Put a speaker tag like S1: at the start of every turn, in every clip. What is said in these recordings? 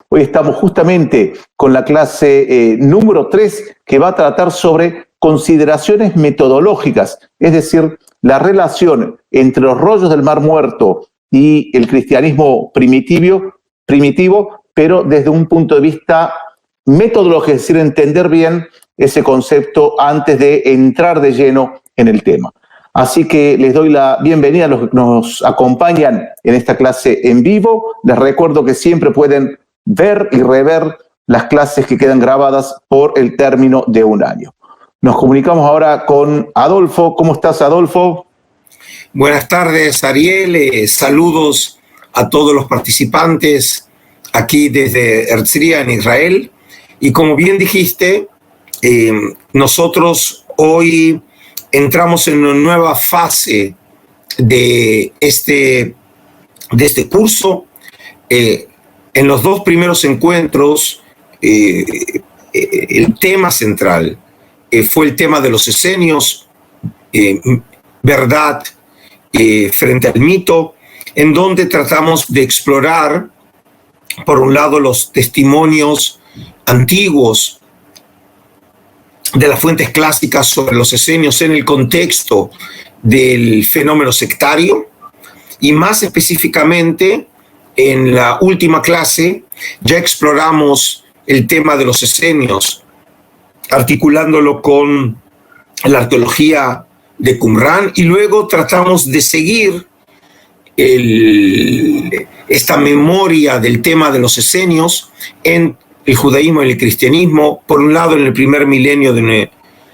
S1: Hoy estamos justamente con la clase número 3 que va a tratar sobre consideraciones metodológicas, es decir, la relación entre los rollos del Mar Muerto y el cristianismo primitivo, pero desde un punto de vista metodológico, es decir, entender bien ese concepto antes de entrar de lleno en el tema. Así que les doy la bienvenida a los que nos acompañan en esta clase en vivo. Les recuerdo que siempre pueden ver y rever las clases que quedan grabadas por el término de un año. Nos comunicamos ahora con Adolfo. ¿Cómo estás, Adolfo?
S2: Buenas tardes, Ariel. Saludos a todos los participantes aquí desde Herzliya, en Israel. Y como bien dijiste, nosotros hoy entramos en una nueva fase de este curso. En los dos primeros encuentros, el tema central fue el tema de los esenios, verdad frente al mito, en donde tratamos de explorar, por un lado, los testimonios antiguos de las fuentes clásicas sobre los esenios en el contexto del fenómeno sectario, y más específicamente, en la última clase ya exploramos el tema de los esenios, articulándolo con la arqueología de Qumran, y luego tratamos de seguir esta memoria del tema de los esenios en el judaísmo y el cristianismo, por un lado en el primer milenio de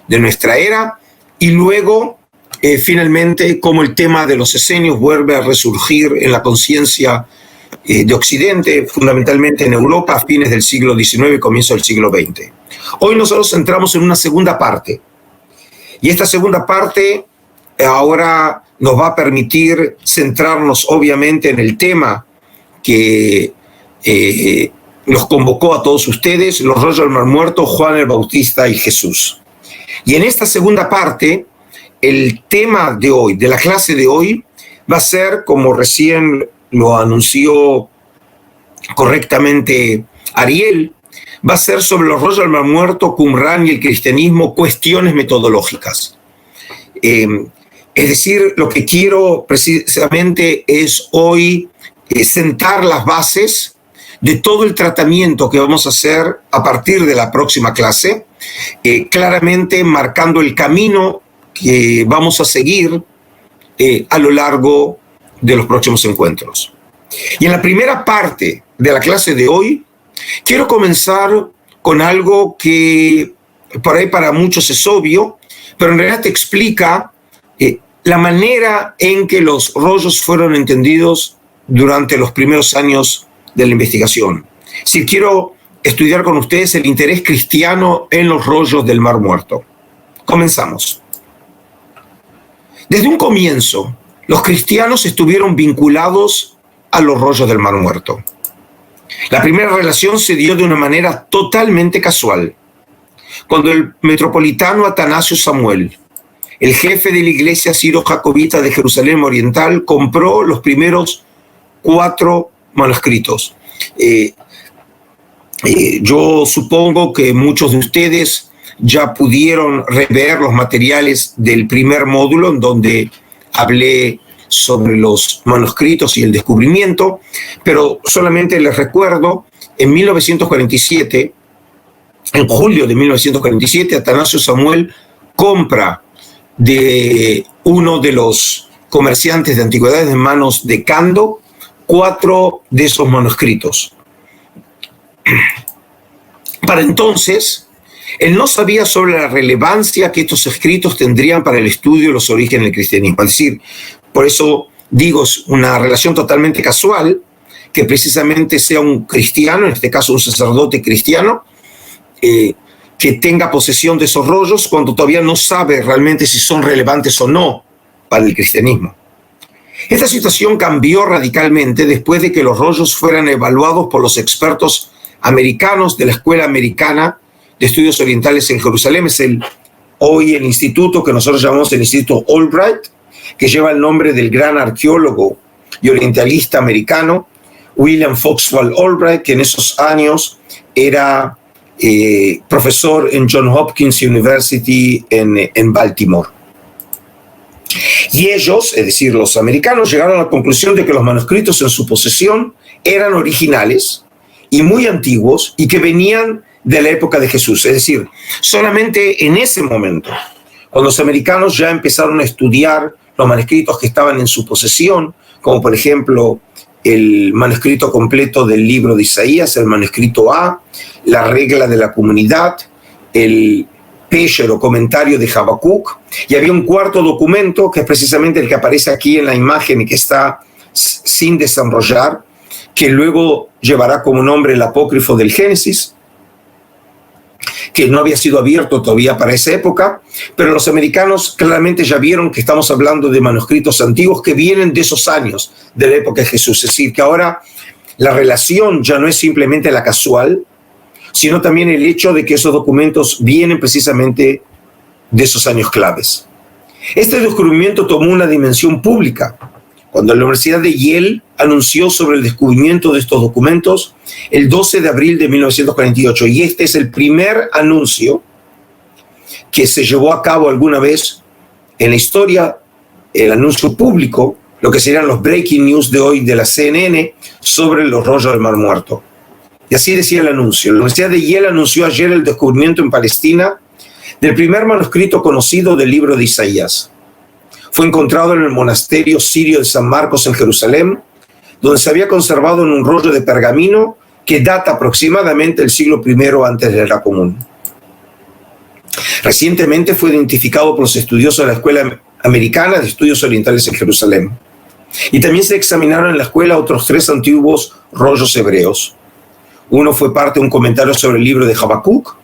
S2: nuestra era, y luego finalmente cómo el tema de los esenios vuelve a resurgir en la conciencia de Occidente, fundamentalmente en Europa a fines del siglo XIX y comienzo del siglo XX. Hoy nosotros entramos en una segunda parte, y esta segunda parte ahora nos va a permitir centrarnos obviamente en el tema que nos convocó a todos ustedes, los rollos del Mar Muerto, Juan el Bautista y Jesús. Y en esta segunda parte, el tema de hoy, de la clase de hoy, va a ser, como recién lo anunció correctamente Ariel, va a ser sobre los rollos del Mar Muerto, Qumran y el cristianismo, cuestiones metodológicas. Es decir, lo que quiero precisamente es hoy sentar las bases de todo el tratamiento que vamos a hacer a partir de la próxima clase, claramente marcando el camino que vamos a seguir a lo largo de los próximos encuentros. Y en la primera parte de la clase de hoy, quiero comenzar con algo que por ahí para muchos es obvio, pero en realidad te explica la manera en que los rollos fueron entendidos durante los primeros años de la investigación. Si quiero estudiar con ustedes el interés cristiano en los rollos del Mar Muerto. Comenzamos. Desde un comienzo, los cristianos estuvieron vinculados a los rollos del Mar Muerto. La primera relación se dio de una manera totalmente casual, cuando el metropolitano Atanasio Samuel, el jefe de la iglesia siro-jacobita de Jerusalén Oriental, compró los primeros 4 manuscritos. Yo supongo que muchos de ustedes ya pudieron rever los materiales del primer módulo, en donde hablé sobre los manuscritos y el descubrimiento, pero solamente les recuerdo, en 1947, en julio de 1947, Atanasio Samuel compra de uno de los comerciantes de antigüedades de manos de Cando 4 de esos manuscritos. Para entonces, él no sabía sobre la relevancia que estos escritos tendrían para el estudio de los orígenes del cristianismo. Es decir, por eso digo, es una relación totalmente casual que precisamente sea un cristiano, en este caso un sacerdote cristiano, que tenga posesión de esos rollos cuando todavía no sabe realmente si son relevantes o no para el cristianismo. Esta situación cambió radicalmente después de que los rollos fueran evaluados por los expertos americanos de la Escuela Americana de Estudios Orientales en Jerusalén. Es hoy el instituto que nosotros llamamos el Instituto Albright, que lleva el nombre del gran arqueólogo y orientalista americano William Foxwell Albright, que en esos años era profesor en Johns Hopkins University en Baltimore. Y ellos, es decir, los americanos, llegaron a la conclusión de que los manuscritos en su posesión eran originales y muy antiguos y que venían de la época de Jesús. Es decir, solamente en ese momento, cuando los americanos ya empezaron a estudiar los manuscritos que estaban en su posesión, como por ejemplo el manuscrito completo del libro de Isaías, el manuscrito A, la regla de la comunidad, el Pesher o comentario de Habacuc, y había un cuarto documento que es precisamente el que aparece aquí en la imagen y que está sin desarrollar, que luego llevará como nombre el apócrifo del Génesis, que no había sido abierto todavía para esa época, pero los americanos claramente ya vieron que estamos hablando de manuscritos antiguos que vienen de esos años, de la época de Jesús. Es decir, que ahora la relación ya no es simplemente la casual, sino también el hecho de que esos documentos vienen precisamente de esos años claves. Este descubrimiento tomó una dimensión pública cuando la Universidad de Yale anunció sobre el descubrimiento de estos documentos el 12 de abril de 1948. Y este es el primer anuncio que se llevó a cabo alguna vez en la historia, el anuncio público, lo que serían los breaking news de hoy de la CNN sobre los rollos del Mar Muerto. Y así decía el anuncio. La Universidad de Yale anunció ayer el descubrimiento en Palestina del primer manuscrito conocido del libro de Isaías. Fue encontrado en el monasterio sirio de San Marcos en Jerusalén, donde se había conservado en un rollo de pergamino que data aproximadamente el siglo I antes de la Era Común. Recientemente fue identificado por los estudiosos de la Escuela Americana de Estudios Orientales en Jerusalén. Y también se examinaron en la escuela otros 3 antiguos rollos hebreos. Uno fue parte de un comentario sobre el libro de Habacuc,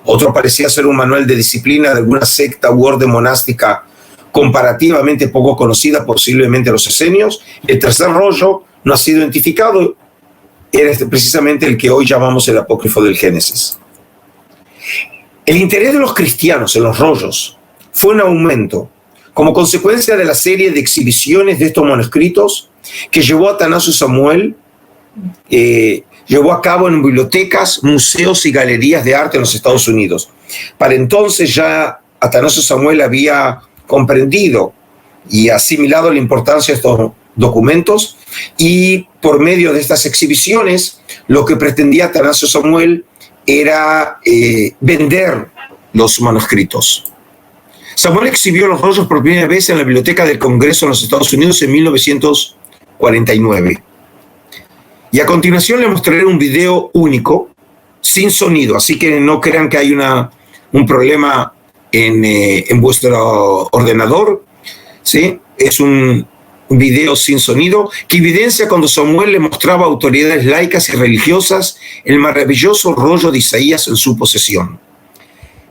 S2: otro parecía ser un manual de disciplina de alguna secta u orden monástica comparativamente poco conocida, posiblemente los esenios. El tercer rollo no ha sido identificado, era precisamente el que hoy llamamos el apócrifo del Génesis. El interés de los cristianos en los rollos fue en aumento como consecuencia de la serie de exhibiciones de estos manuscritos que llevó Atanasio Samuel llevó a cabo en bibliotecas, museos y galerías de arte en los Estados Unidos. Para entonces ya Atanasio Samuel había comprendido y asimilado la importancia de estos documentos, y por medio de estas exhibiciones lo que pretendía Atanasio Samuel era vender los manuscritos. Samuel exhibió los rollos por primera vez en la Biblioteca del Congreso en los Estados Unidos en 1949. Y a continuación les mostraré un video único, sin sonido, así que no crean que hay un problema en vuestro ordenador, ¿sí? Es un video sin sonido que evidencia cuando Samuel le mostraba a autoridades laicas y religiosas el maravilloso rollo de Isaías en su posesión.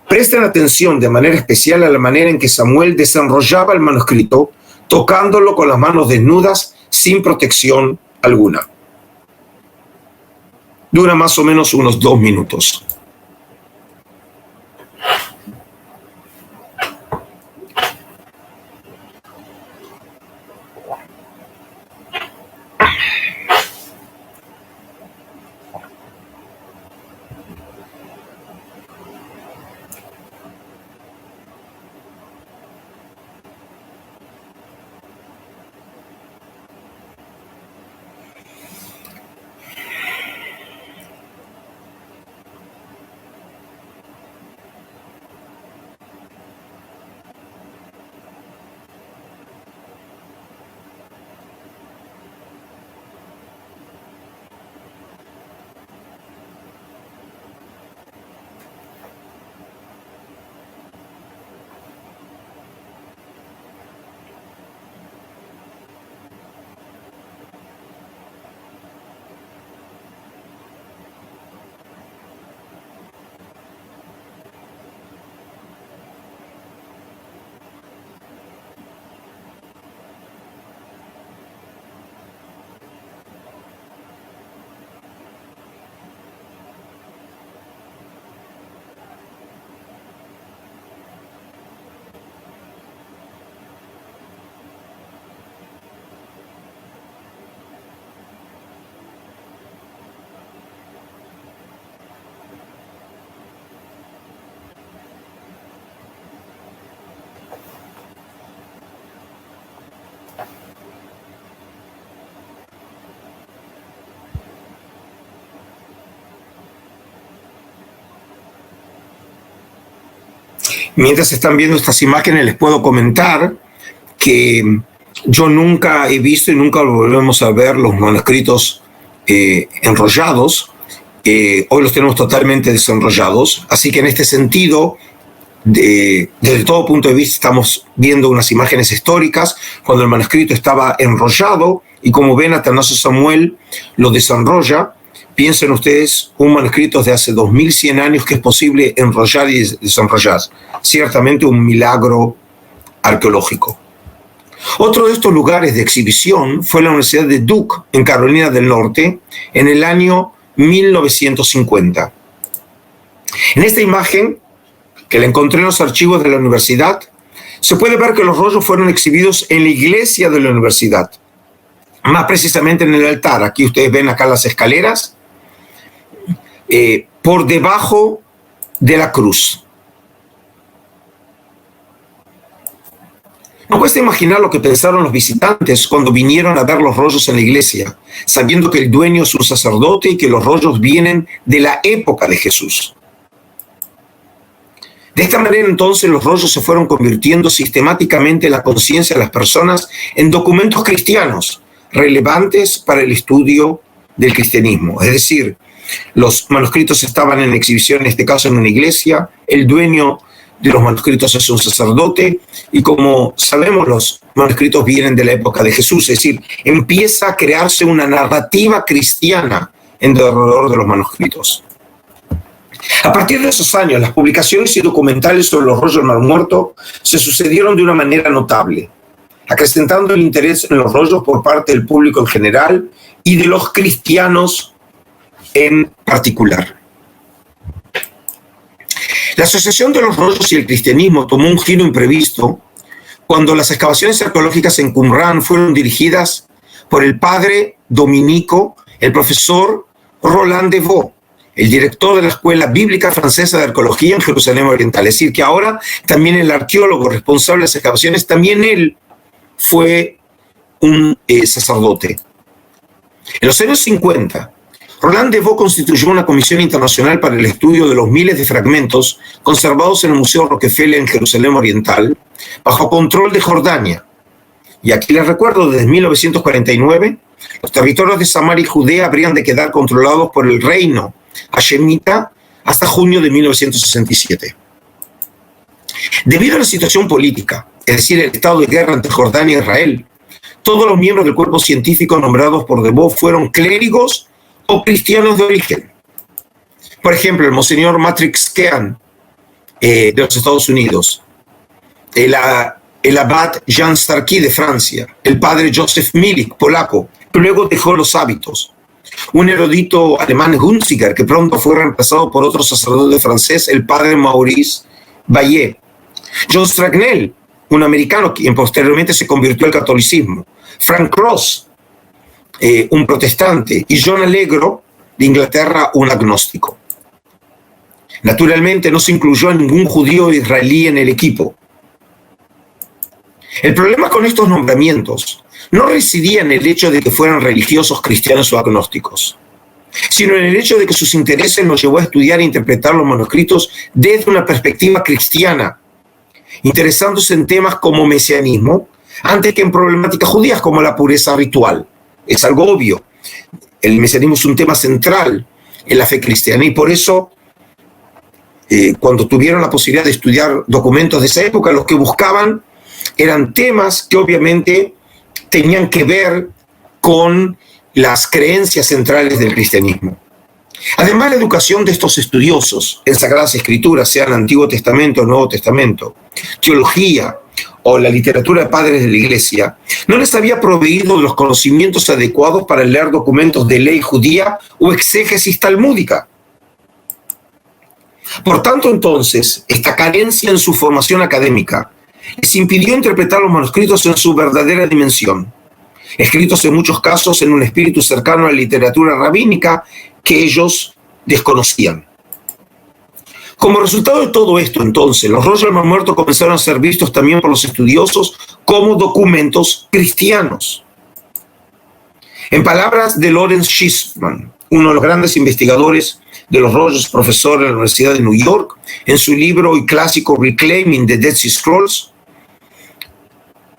S2: Presten atención de manera especial a la manera en que Samuel desenrollaba el manuscrito, tocándolo con las manos desnudas, sin protección alguna. Dura más o menos unos 2 minutos. Mientras están viendo estas imágenes, les puedo comentar que yo nunca he visto y nunca volvemos a ver los manuscritos enrollados. Hoy los tenemos totalmente desenrollados. Así que en este sentido, desde todo punto de vista, estamos viendo unas imágenes históricas cuando el manuscrito estaba enrollado y como ven, Atanasio Samuel lo desenrolla. Piensen ustedes, un manuscrito de hace 2100 años que es posible enrollar y desenrollar. Ciertamente un milagro arqueológico. Otro de estos lugares de exhibición fue la Universidad de Duke, en Carolina del Norte, en el año 1950. En esta imagen, que la encontré en los archivos de la universidad, se puede ver que los rollos fueron exhibidos en la iglesia de la universidad, más precisamente en el altar. Aquí ustedes ven acá las escaleras, por debajo de la cruz. No cuesta imaginar lo que pensaron los visitantes cuando vinieron a ver los rollos en la iglesia, sabiendo que el dueño es un sacerdote y que los rollos vienen de la época de Jesús. De esta manera, entonces, los rollos se fueron convirtiendo sistemáticamente en la conciencia de las personas en documentos cristianos relevantes para el estudio del cristianismo. Es decir, los manuscritos estaban en exhibición, en este caso en una iglesia, el dueño de los manuscritos es un sacerdote y como sabemos los manuscritos vienen de la época de Jesús, es decir, empieza a crearse una narrativa cristiana en alrededor de los manuscritos. A partir de esos años, las publicaciones y documentales sobre los rollos del Mar Muerto se sucedieron de una manera notable, acrecentando el interés en los rollos por parte del público en general y de los cristianos en particular. La asociación de los rollos y el cristianismo tomó un giro imprevisto cuando las excavaciones arqueológicas en Qumrán fueron dirigidas por el padre dominico, el profesor Roland de Vaux, el director de la Escuela Bíblica Francesa de Arqueología en Jerusalén Oriental. Es decir, que ahora también el arqueólogo responsable de las excavaciones, también él fue un sacerdote. En los años 50, Roland de Vaux constituyó una comisión internacional para el estudio de los miles de fragmentos conservados en el Museo Rockefeller en Jerusalén Oriental, bajo control de Jordania. Y aquí les recuerdo, desde 1949, los territorios de Samaria y Judea habrían de quedar controlados por el reino hashemita hasta junio de 1967. Debido a la situación política, es decir, el estado de guerra entre Jordania e Israel, todos los miembros del cuerpo científico nombrados por de Vaux fueron clérigos o cristianos de origen. Por ejemplo, el monseñor Matrix Kean de los Estados Unidos, el abad Jean Starkey de Francia, el padre Joseph Milik, polaco, que luego dejó los hábitos, un erudito alemán Hunziker, que pronto fue reemplazado por otro sacerdote francés, el padre Maurice Bayet, John Stragnell, un americano quien posteriormente se convirtió al catolicismo, Frank Cross, un protestante, y John Allegro, de Inglaterra, un agnóstico. Naturalmente no se incluyó a ningún judío israelí en el equipo. El problema con estos nombramientos no residía en el hecho de que fueran religiosos, cristianos o agnósticos, sino en el hecho de que sus intereses los llevó a estudiar e interpretar los manuscritos desde una perspectiva cristiana, interesándose en temas como mesianismo, antes que en problemáticas judías como la pureza ritual. Es algo obvio. El mesianismo es un tema central en la fe cristiana y por eso cuando tuvieron la posibilidad de estudiar documentos de esa época, los que buscaban eran temas que obviamente tenían que ver con las creencias centrales del cristianismo. Además, la educación de estos estudiosos en Sagradas Escrituras, sea el Antiguo Testamento o Nuevo Testamento, teología o la literatura de padres de la Iglesia, no les había proveído de los conocimientos adecuados para leer documentos de ley judía o exégesis talmúdica. Por tanto, entonces, esta carencia en su formación académica les impidió interpretar los manuscritos en su verdadera dimensión, escritos en muchos casos en un espíritu cercano a la literatura rabínica que ellos desconocían. Como resultado de todo esto, entonces, los rollos del Mar Muerto comenzaron a ser vistos también por los estudiosos como documentos cristianos. En palabras de Lawrence Shipman, uno de los grandes investigadores de los rollos, profesor en la Universidad de New York, en su libro y clásico Reclaiming the Dead Sea Scrolls,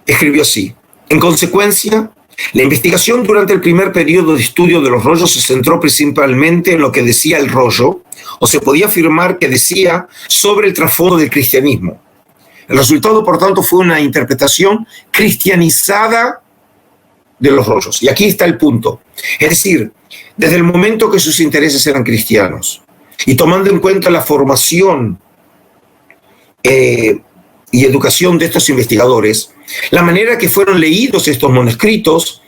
S2: escribió así: en consecuencia, la investigación durante el primer periodo de estudio de los rollos se centró principalmente en lo que decía el rollo, o se podía afirmar que decía, sobre el trasfondo del cristianismo. El resultado, por tanto, fue una interpretación cristianizada de los rollos. Y aquí está el punto. Es decir, desde el momento que sus intereses eran cristianos, y tomando en cuenta la formación y educación de estos investigadores, la manera que fueron leídos estos manuscritos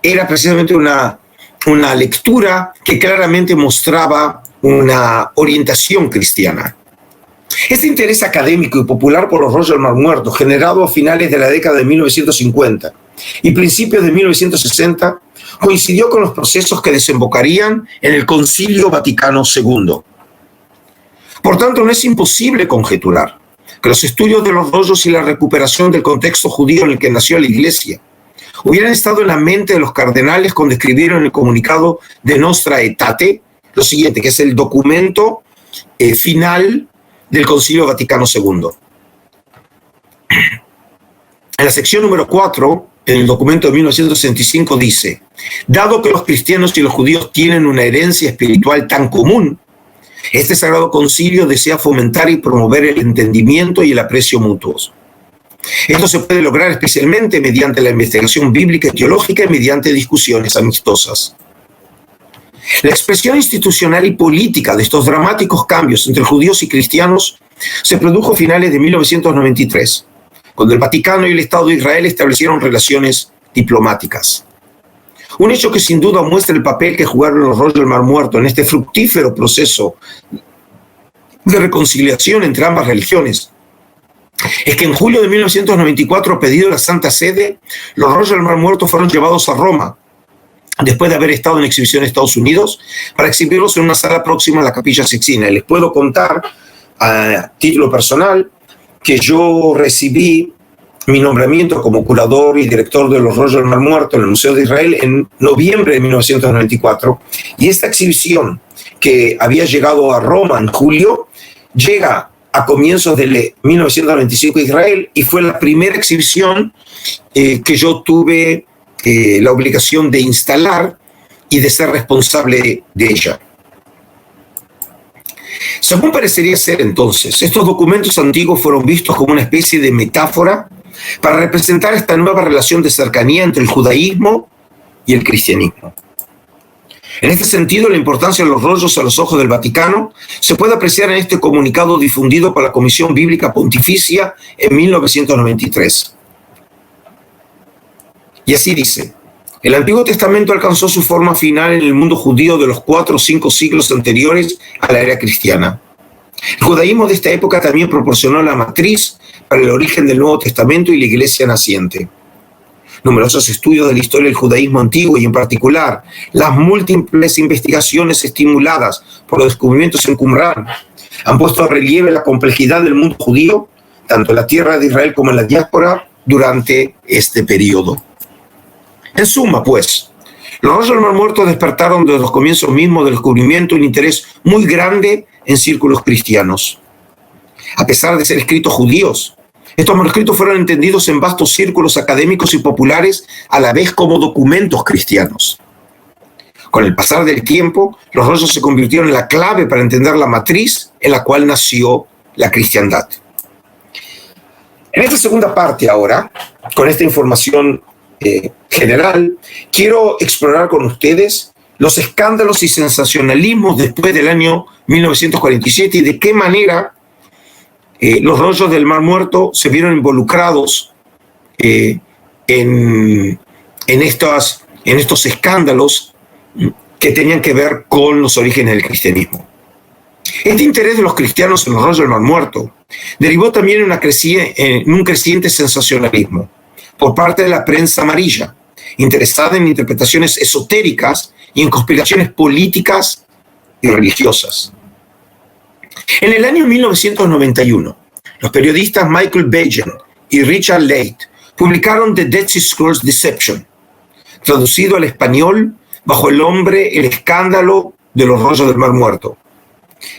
S2: era precisamente una lectura que claramente mostraba una orientación cristiana. Este interés académico y popular por los rollos del Mar Muerto, generado a finales de la década de 1950 y principios de 1960, coincidió con los procesos que desembocarían en el Concilio Vaticano II. Por tanto, no es imposible conjeturar que los estudios de los rollos y la recuperación del contexto judío en el que nació la Iglesia hubieran estado en la mente de los cardenales cuando escribieron el comunicado de Nostra Aetate lo siguiente, que es el documento final del Concilio Vaticano II. En la sección número 4, en el documento de 1965, dice: dado que los cristianos y los judíos tienen una herencia espiritual tan común, este Sagrado Concilio desea fomentar y promover el entendimiento y el aprecio mutuos. Esto se puede lograr especialmente mediante la investigación bíblica y teológica y mediante discusiones amistosas. La expresión institucional y política de estos dramáticos cambios entre judíos y cristianos se produjo a finales de 1993, cuando el Vaticano y el Estado de Israel establecieron relaciones diplomáticas. Un hecho que sin duda muestra el papel que jugaron los rollos del Mar Muerto en este fructífero proceso de reconciliación entre ambas religiones es que en julio de 1994, a pedido de la Santa Sede, los rollos del Mar Muerto fueron llevados a Roma, después de haber estado en exhibición en Estados Unidos, para exhibirlos en una sala próxima a la Capilla Sixtina. Y les puedo contar, a título personal, que yo recibí mi nombramiento como curador y director de los rollos del Mar Muerto en el Museo de Israel en noviembre de 1994, y esta exhibición, que había llegado a Roma en julio, llega a comienzos de 1995 a Israel, y fue la primera exhibición que yo tuve la obligación de instalar y de ser responsable de ella. Según parecería ser entonces, estos documentos antiguos fueron vistos como una especie de metáfora para representar esta nueva relación de cercanía entre el judaísmo y el cristianismo. En este sentido, la importancia de los rollos a los ojos del Vaticano se puede apreciar en este comunicado difundido por la Comisión Bíblica Pontificia en 1993. Y así dice: el Antiguo Testamento alcanzó su forma final en el mundo judío de los 4 o 5 siglos anteriores a la era cristiana. El judaísmo de esta época también proporcionó la matriz para el origen del Nuevo Testamento y la Iglesia naciente. Numerosos estudios de la historia del judaísmo antiguo y en particular las múltiples investigaciones estimuladas por los descubrimientos en Qumrán han puesto a relieve la complejidad del mundo judío, tanto en la tierra de Israel como en la diáspora, durante este periodo. En suma, pues, los rollos del Mar Muerto despertaron desde los comienzos mismos del descubrimiento un interés muy grande en círculos cristianos. A pesar de ser escritos judíos, estos manuscritos fueron entendidos en vastos círculos académicos y populares a la vez como documentos cristianos. Con el pasar del tiempo, los rollos se convirtieron en la clave para entender la matriz en la cual nació la cristiandad. En esta segunda parte ahora, con esta información general, quiero explorar con ustedes los escándalos y sensacionalismos después del año 1947 y de qué manera los rollos del Mar Muerto se vieron involucrados en estos escándalos que tenían que ver con los orígenes del cristianismo. Este interés de los cristianos en los rollos del Mar Muerto derivó también en un creciente sensacionalismo por parte de la prensa amarilla, interesada en interpretaciones esotéricas y en conspiraciones políticas y religiosas. En el año 1991, los periodistas Michael Bajan y Richard Leight publicaron The Dead Sea Scrolls Deception, traducido al español bajo el nombre El escándalo de los rollos del Mar Muerto,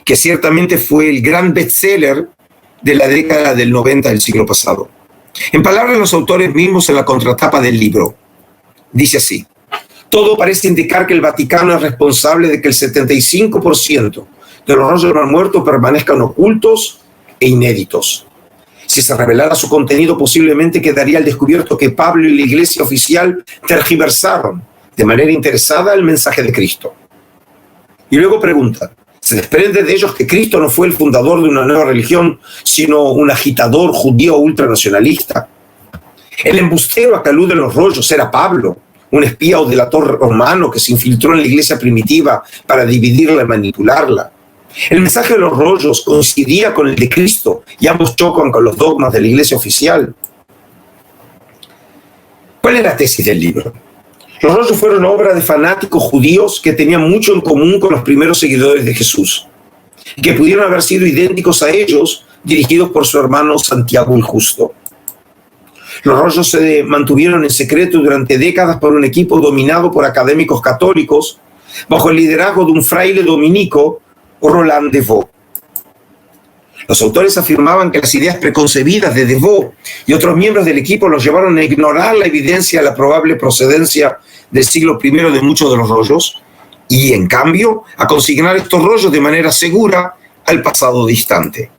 S2: que ciertamente fue el gran bestseller de la década del 90 del siglo pasado. En palabras de los autores mismos en la contratapa del libro, dice así: todo parece indicar que el Vaticano es responsable de que el 75% de los rollos del Mar Muerto permanezcan ocultos e inéditos. Si se revelara su contenido, posiblemente quedaría al descubierto que Pablo y la Iglesia oficial tergiversaron de manera interesada el mensaje de Cristo. Y luego pregunta: ¿se desprende de ellos que Cristo no fue el fundador de una nueva religión, sino un agitador judío ultranacionalista? El embustero a que aluden los rollos era Pablo, un espía o delator romano que se infiltró en la iglesia primitiva para dividirla y manipularla. El mensaje de los rollos coincidía con el de Cristo y ambos chocan con los dogmas de la iglesia oficial. ¿Cuál es la tesis del libro? Los rollos fueron obra de fanáticos judíos que tenían mucho en común con los primeros seguidores de Jesús, y que pudieron haber sido idénticos a ellos, dirigidos por su hermano Santiago el Justo. Los rollos se mantuvieron en secreto durante décadas por un equipo dominado por académicos católicos, bajo el liderazgo de un fraile dominico, Roland de Vaux. Los autores afirmaban que las ideas preconcebidas de Vaux y otros miembros del equipo los llevaron a ignorar la evidencia de la probable procedencia del siglo I de muchos de los rollos y, en cambio, a consignar estos rollos de manera segura al pasado distante.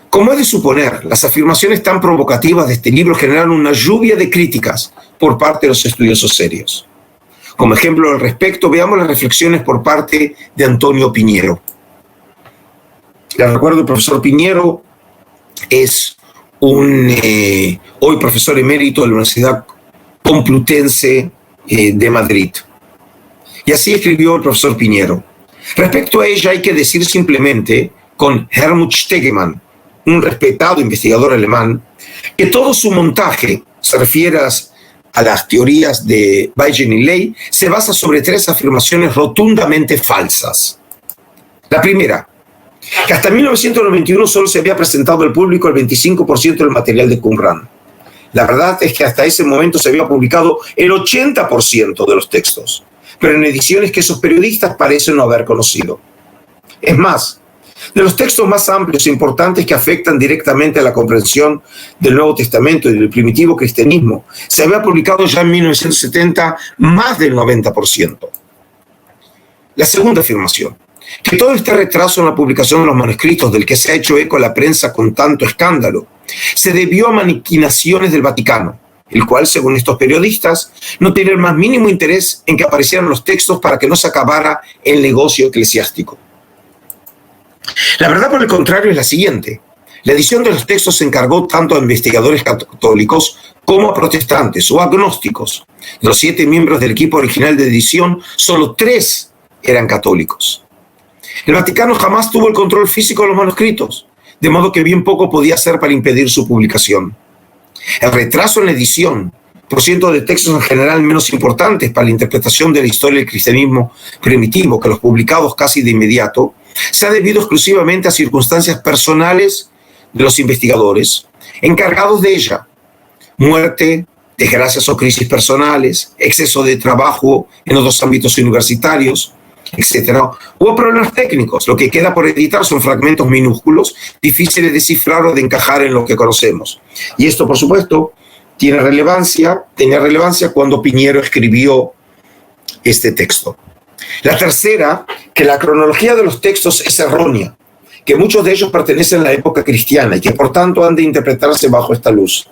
S2: Como es de suponer, las afirmaciones tan provocativas de este libro generaron una lluvia de críticas por parte de los estudiosos serios. Como ejemplo al respecto, veamos las reflexiones por parte de Antonio Piñero. Les recuerdo, el profesor Piñero es hoy profesor emérito de la Universidad Complutense de Madrid. Y así escribió el profesor Piñero. Respecto a ella hay que decir simplemente, con Helmut Stegemann, un respetado investigador alemán, que todo su montaje, se refiere a las teorías de Weijers y Ley, se basa sobre tres afirmaciones rotundamente falsas. La primera, que hasta 1991 solo se había presentado al público el 25% del material de Qumran. La verdad es que hasta ese momento se había publicado el 80% de los textos, pero en ediciones que esos periodistas parecen no haber conocido. Es más, de los textos más amplios e importantes que afectan directamente a la comprensión del Nuevo Testamento y del primitivo cristianismo, se había publicado ya en 1970 más del 90%. La segunda afirmación, que todo este retraso en la publicación de los manuscritos del que se ha hecho eco a la prensa con tanto escándalo, se debió a maquinaciones del Vaticano, el cual, según estos periodistas, no tenía el más mínimo interés en que aparecieran los textos para que no se acabara el negocio eclesiástico. La verdad, por el contrario, es la siguiente. La edición de los textos se encargó tanto a investigadores católicos como a protestantes o agnósticos. De los 7 miembros del equipo original de edición, solo 3 eran católicos. El Vaticano jamás tuvo el control físico de los manuscritos, de modo que bien poco podía hacer para impedir su publicación. El retraso en la edición, por ciento de textos en general menos importantes para la interpretación de la historia del cristianismo primitivo que los publicados casi de inmediato, se ha debido exclusivamente a circunstancias personales de los investigadores encargados de ella: muerte, desgracias o crisis personales, exceso de trabajo en otros ámbitos universitarios, etc. Hubo problemas técnicos. Lo que queda por editar son fragmentos minúsculos, difíciles de descifrar o de encajar en lo que conocemos. Y esto, por supuesto, tenía relevancia cuando Piñero escribió este texto. La tercera, que la cronología de los textos es errónea, que muchos de ellos pertenecen a la época cristiana y que por tanto han de interpretarse bajo esta luz.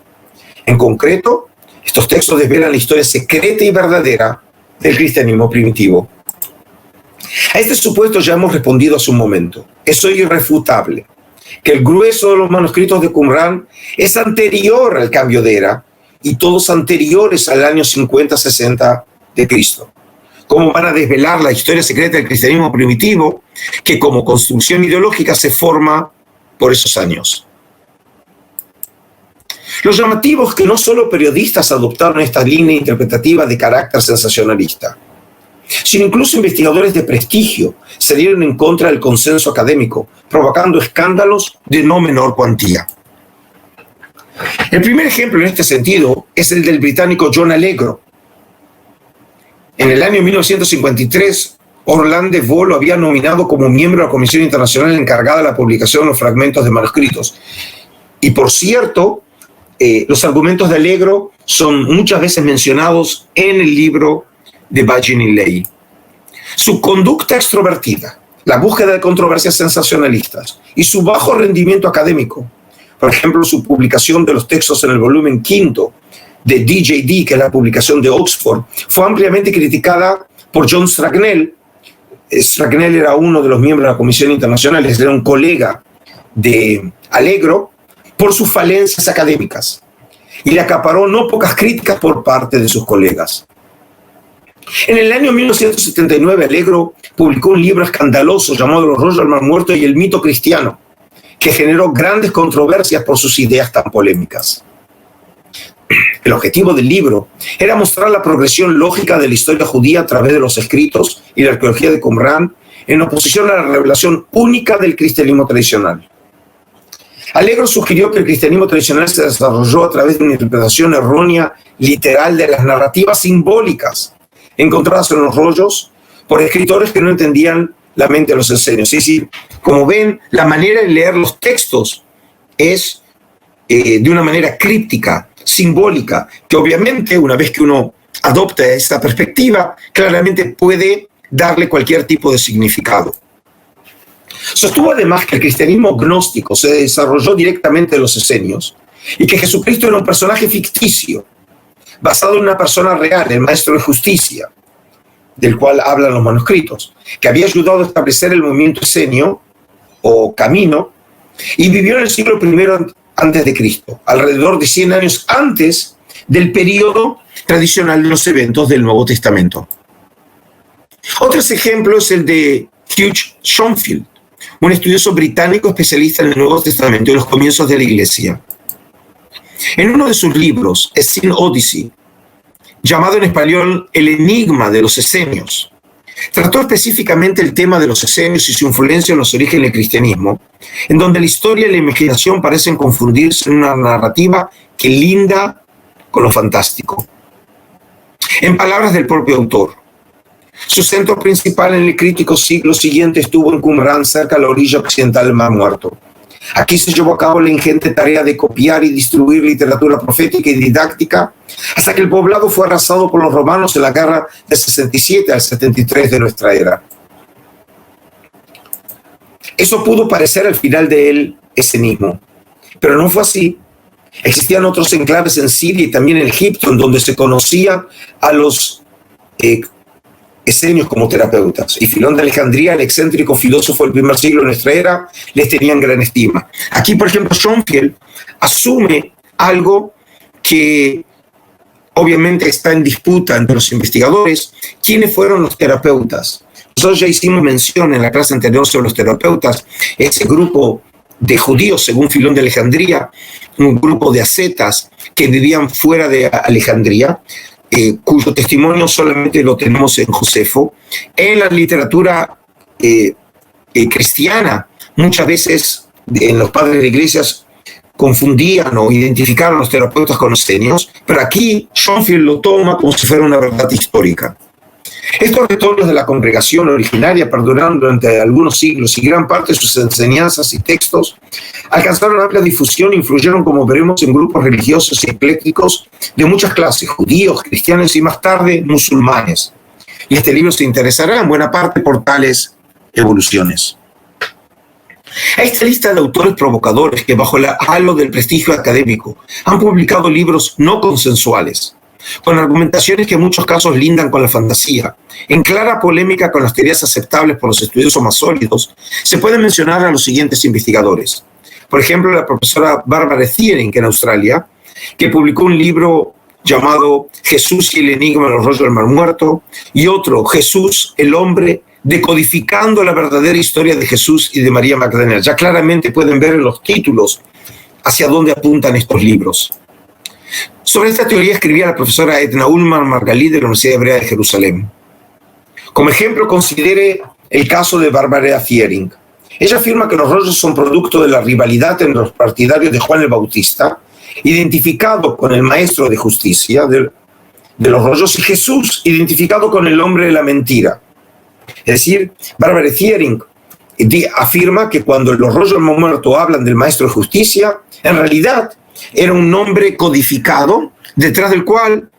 S2: En concreto, estos textos desvelan la historia secreta y verdadera del cristianismo primitivo. A este supuesto ya hemos respondido hace un momento. Es hoy irrefutable que el grueso de los manuscritos de Qumran es anterior al cambio de era y todos anteriores al año 50-60 de Cristo. ¿Cómo van a desvelar la historia secreta del cristianismo primitivo, que como construcción ideológica se forma por esos años? Lo llamativo es que no solo periodistas adoptaron esta línea interpretativa de carácter sensacionalista, sino incluso investigadores de prestigio se dieron en contra del consenso académico, provocando escándalos de no menor cuantía. El primer ejemplo en este sentido es el del británico John Allegro, En el año 1953, Orlando Vogt lo había nominado como miembro de la Comisión Internacional encargada de la publicación de los fragmentos de manuscritos. Y por cierto, los argumentos de Allegro son muchas veces mencionados en el libro de Vagenin Lay. Su conducta extrovertida, la búsqueda de controversias sensacionalistas y su bajo rendimiento académico, por ejemplo, su publicación de los textos en el volumen quinto de DJD, que es la publicación de Oxford, fue ampliamente criticada por John Stragnell. Stragnell era uno de los miembros de la Comisión Internacional, era un colega de Allegro, por sus falencias académicas, y le acaparó no pocas críticas por parte de sus colegas. En el año 1979, Allegro publicó un libro escandaloso llamado Los rollos del Mar Muerto y el mito cristiano, que generó grandes controversias por sus ideas tan polémicas. El objetivo del libro era mostrar la progresión lógica de la historia judía a través de los escritos y la arqueología de Qumran, en oposición a la revelación única del cristianismo tradicional. Allegro sugirió que el cristianismo tradicional se desarrolló a través de una interpretación errónea, literal, de las narrativas simbólicas encontradas en los rollos por escritores que no entendían la mente de los esenios. Es decir, como ven, la manera de leer los textos es de una manera críptica, simbólica, que obviamente una vez que uno adopta esta perspectiva, claramente puede darle cualquier tipo de significado. Sostuvo además que el cristianismo gnóstico se desarrolló directamente de los esenios y que Jesucristo era un personaje ficticio, basado en una persona real, el maestro de justicia, del cual hablan los manuscritos, que había ayudado a establecer el movimiento esenio o camino y vivió en el siglo I antes de Cristo, alrededor de 100 años antes del periodo tradicional de los eventos del Nuevo Testamento. Otro ejemplo es el de Hugh Schonfield, un estudioso británico especialista en el Nuevo Testamento y los comienzos de la Iglesia. En uno de sus libros, A Sin Odyssey, llamado en español El enigma de los esenios, trató específicamente el tema de los esenios y su influencia en los orígenes del cristianismo, en donde la historia y la imaginación parecen confundirse en una narrativa que linda con lo fantástico. En palabras del propio autor, su centro principal en el crítico siglo siguiente estuvo en Qumran, cerca de la orilla occidental del Mar Muerto. Aquí se llevó a cabo la ingente tarea de copiar y distribuir literatura profética y didáctica, hasta que el poblado fue arrasado por los romanos en la guerra del 67 al 73 de nuestra era. Eso pudo parecer el final del esenismo, pero no fue así. Existían otros enclaves en Siria y también en Egipto, en donde se conocía a los esenios como terapeutas. Y Filón de Alejandría, el excéntrico filósofo del primer siglo de nuestra era, les tenían gran estima. Aquí, por ejemplo, Schonfield asume algo que obviamente está en disputa entre los investigadores: ¿quiénes fueron los terapeutas? Nosotros ya hicimos mención en la clase anterior sobre los terapeutas, ese grupo de judíos, según Filón de Alejandría, un grupo de ascetas que vivían fuera de Alejandría, cuyo testimonio solamente lo tenemos en Josefo. En la literatura cristiana, muchas veces en los padres de iglesias confundían o identificaron a los terapeutas con los esenios, pero aquí Schonfield lo toma como si fuera una verdad histórica. Estos retornos de la congregación originaria perduraron durante algunos siglos y gran parte de sus enseñanzas y textos alcanzaron amplia difusión e influyeron, como veremos, en grupos religiosos y eclécticos de muchas clases: judíos, cristianos y más tarde musulmanes. Y este libro se interesará en buena parte por tales evoluciones. A esta lista de autores provocadores que, bajo el halo del prestigio académico, han publicado libros no consensuales, con argumentaciones que en muchos casos lindan con la fantasía, en clara polémica con las teorías aceptables por los estudiosos más sólidos, se pueden mencionar a los siguientes investigadores. Por ejemplo, la profesora Barbara Thiering, en Australia, que publicó un libro llamado Jesús y el enigma de los rollos del Mar Muerto, y otro, Jesús, el hombre, decodificando la verdadera historia de Jesús y de María Magdalena. Ya claramente pueden ver en los títulos hacia dónde apuntan estos libros. Sobre esta teoría escribía la profesora Edna Ullman Margalí de la Universidad Hebrea de Jerusalén. Como ejemplo, considere el caso de Barbara Thiering. Ella afirma que los rollos son producto de la rivalidad entre los partidarios de Juan el Bautista, identificado con el maestro de justicia, de los rollos y Jesús identificado con el hombre de la mentira. Es decir, Barbara Thiering afirma que cuando los rollos del mar muerto hablan del maestro de justicia, en realidad era un nombre codificado detrás del cual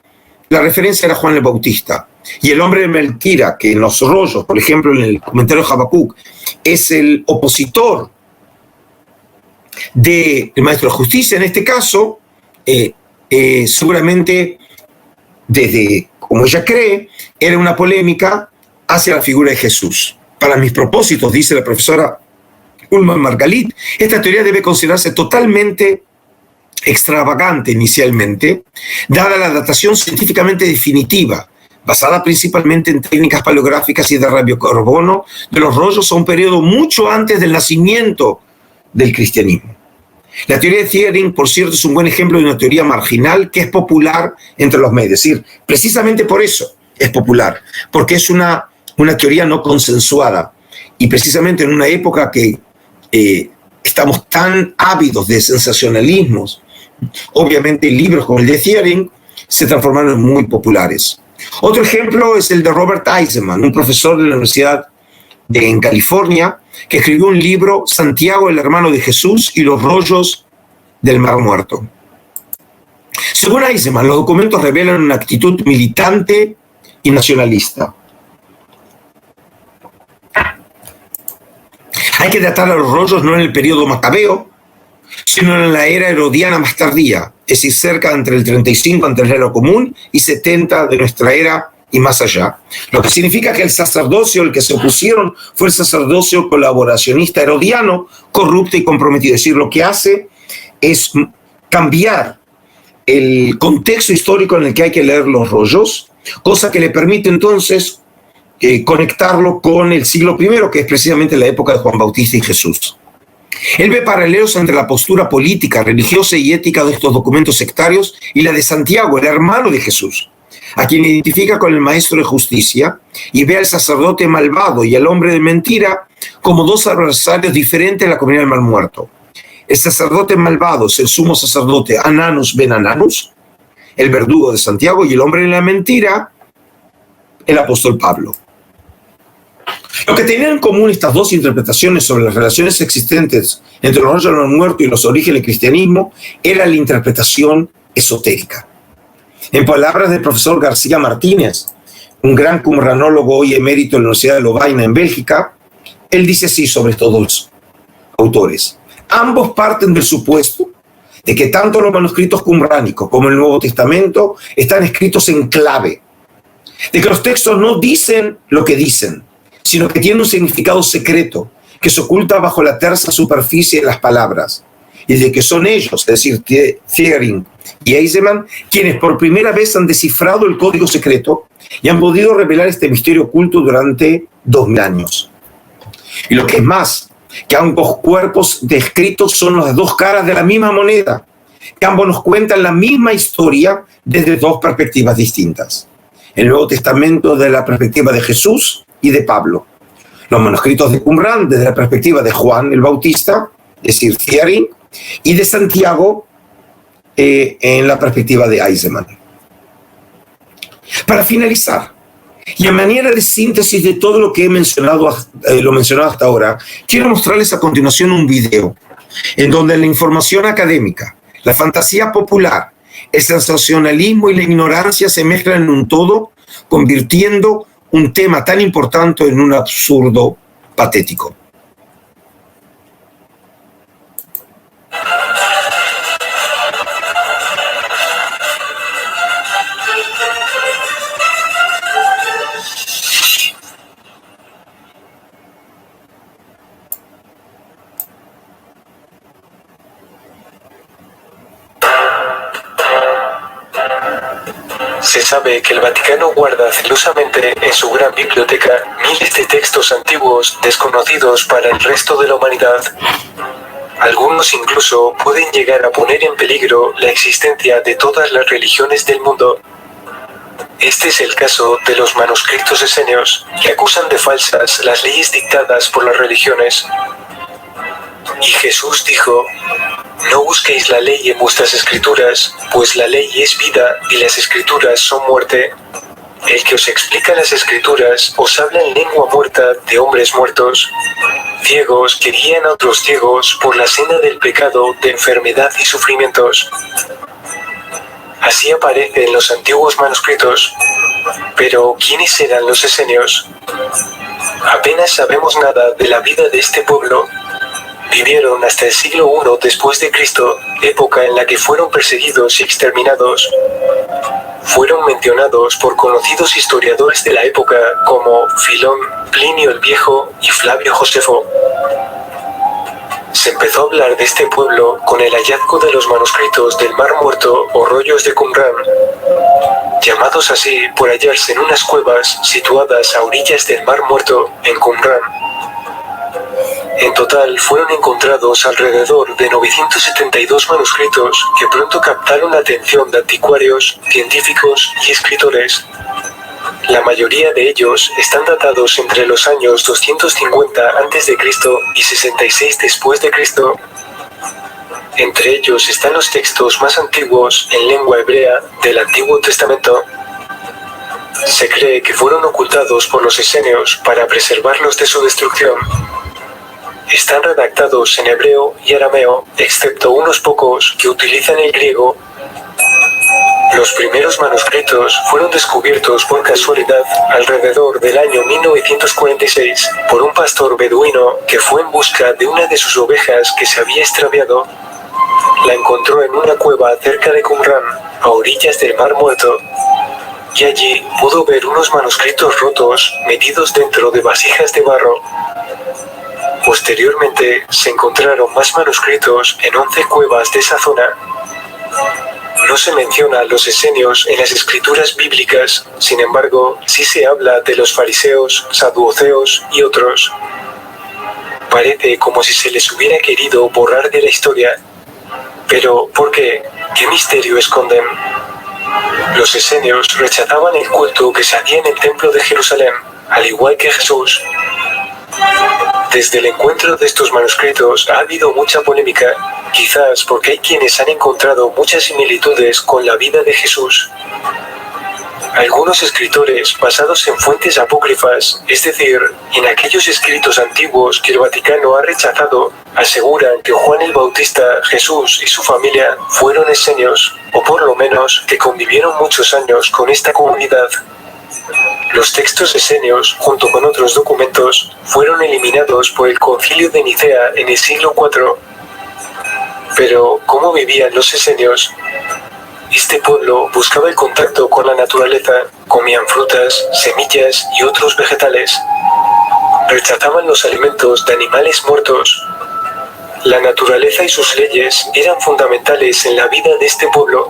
S2: la referencia era Juan el Bautista. Y el hombre de mentira, que en los rollos, por ejemplo en el comentario de Habacuc, es el opositor del maestro de justicia, en este caso, seguramente desde, como ella cree, era una polémica hacia la figura de Jesús. Para mis propósitos, dice la profesora Ulman Margalit, esta teoría debe considerarse totalmente extravagante inicialmente, dada la datación científicamente definitiva, basada principalmente en técnicas paleográficas y de radiocarbono, de los rollos a un periodo mucho antes del nacimiento del cristianismo. La teoría de Thiering, por cierto, es un buen ejemplo de una teoría marginal que es popular entre los medios. Es decir, precisamente por eso es popular, porque es una teoría no consensuada. Y precisamente en una época que estamos tan ávidos de sensacionalismos, obviamente libros como el de Thiering se transformaron en muy populares. Otro ejemplo es el de Robert Eisenman, un profesor de la Universidad en California, que escribió un libro, Santiago, el hermano de Jesús y los rollos del Mar Muerto. Según Eisenman, los documentos revelan una actitud militante y nacionalista. Hay que datar a los rollos no en el periodo macabeo, sino en la era herodiana más tardía, es decir, cerca entre el 35 antes de la era común y 70 de nuestra era y más allá. Lo que significa que el sacerdocio al que se opusieron fue el sacerdocio colaboracionista herodiano, corrupto y comprometido. Es decir, lo que hace es cambiar el contexto histórico en el que hay que leer los rollos, cosa que le permite entonces conectarlo con el siglo I, que es precisamente la época de Juan Bautista y Jesús. Él ve paralelos entre la postura política, religiosa y ética de estos documentos sectarios y la de Santiago, el hermano de Jesús, a quien identifica con el maestro de justicia, y ve al sacerdote malvado y al hombre de mentira como dos adversarios diferentes en la comunidad del mal muerto. El sacerdote malvado es el sumo sacerdote Ananus ben Ananus, el verdugo de Santiago, y el hombre de la mentira, el apóstol Pablo. Lo que tenían en común estas dos interpretaciones sobre las relaciones existentes entre los rollos del mar muerto y los orígenes del cristianismo era la interpretación esotérica. En palabras del profesor García Martínez, un gran qumranólogo hoy emérito de la Universidad de Lovaina en Bélgica, él dice así sobre estos dos autores. Ambos parten del supuesto de que tanto los manuscritos qumránicos como el Nuevo Testamento están escritos en clave, de que los textos no dicen lo que dicen, sino que tienen un significado secreto que se oculta bajo la tersa superficie de las palabras, y de que son ellos, es decir, Thiering y Eisenman, quienes por primera vez han descifrado el código secreto y han podido revelar este misterio oculto durante 2000 años. Y lo que es más, que ambos cuerpos descritos son las dos caras de la misma moneda, que ambos nos cuentan la misma historia desde dos perspectivas distintas. El Nuevo Testamento desde la perspectiva de Jesús y de Pablo. Los manuscritos de Qumrán desde la perspectiva de Juan el Bautista, es decir, Thiering, y de Santiago en la perspectiva de Eisenman. Para finalizar, y a manera de síntesis de todo lo que he mencionado, hasta ahora, quiero mostrarles a continuación un video en donde la información académica, la fantasía popular, el sensacionalismo y la ignorancia se mezclan en un todo, convirtiendo un tema tan importante en un absurdo patético.
S3: Se sabe que el Vaticano guarda celosamente en su gran biblioteca miles de textos antiguos desconocidos para el resto de la humanidad. Algunos incluso pueden llegar a poner en peligro la existencia de todas las religiones del mundo. Este es el caso de los manuscritos esenios, que acusan de falsas las leyes dictadas por las religiones. Y Jesús dijo: No busquéis la ley en vuestras escrituras, pues la ley es vida y las escrituras son muerte. El que os explica las escrituras os habla en lengua muerta de hombres muertos, ciegos que guían a otros ciegos por la senda del pecado, de enfermedad y sufrimientos. Así aparece en los antiguos manuscritos. Pero, ¿quiénes eran los esenios? Apenas sabemos nada de la vida de este pueblo. Vivieron hasta el siglo I después de Cristo, época en la que fueron perseguidos y exterminados. Fueron mencionados por conocidos historiadores de la época como Filón, Plinio el Viejo y Flavio Josefo. Se empezó a hablar de este pueblo con el hallazgo de los manuscritos del Mar Muerto o rollos de Qumrán, llamados así por hallarse en unas cuevas situadas a orillas del Mar Muerto, en Qumrán. En total fueron encontrados alrededor de 972 manuscritos que pronto captaron la atención de anticuarios, científicos y escritores. La mayoría de ellos están datados entre los años 250 a.C. y 66 después de Cristo. Entre ellos están los textos más antiguos en lengua hebrea del Antiguo Testamento. Se cree que fueron ocultados por los esenios para preservarlos de su destrucción. Están redactados en hebreo y arameo, excepto unos pocos que utilizan el griego. Los primeros manuscritos fueron descubiertos por casualidad alrededor del año 1946 por un pastor beduino que fue en busca de una de sus ovejas que se había extraviado. La encontró en una cueva cerca de Qumrán, a orillas del Mar Muerto, y allí pudo ver unos manuscritos rotos metidos dentro de vasijas de barro. Posteriormente se encontraron más manuscritos en 11 cuevas de esa zona. No se menciona a los esenios en las escrituras bíblicas, sin embargo, sí se habla de los fariseos, saduceos y otros. Parece como si se les hubiera querido borrar de la historia. Pero, ¿por qué? ¿Qué misterio esconden? Los esenios rechazaban el culto que se hacía en el templo de Jerusalén, al igual que Jesús. Desde el encuentro de estos manuscritos ha habido mucha polémica, quizás porque hay quienes han encontrado muchas similitudes con la vida de Jesús. Algunos escritores basados en fuentes apócrifas, es decir, en aquellos escritos antiguos que el Vaticano ha rechazado, aseguran que Juan el Bautista, Jesús y su familia fueron esenios, o por lo menos que convivieron muchos años con esta comunidad. Los textos esenios, junto con otros documentos, fueron eliminados por el Concilio de Nicea en el siglo IV. Pero, ¿cómo vivían los esenios? Este pueblo buscaba el contacto con la naturaleza, comían frutas, semillas y otros vegetales. Rechazaban los alimentos de animales muertos. La naturaleza y sus leyes eran fundamentales en la vida de este pueblo.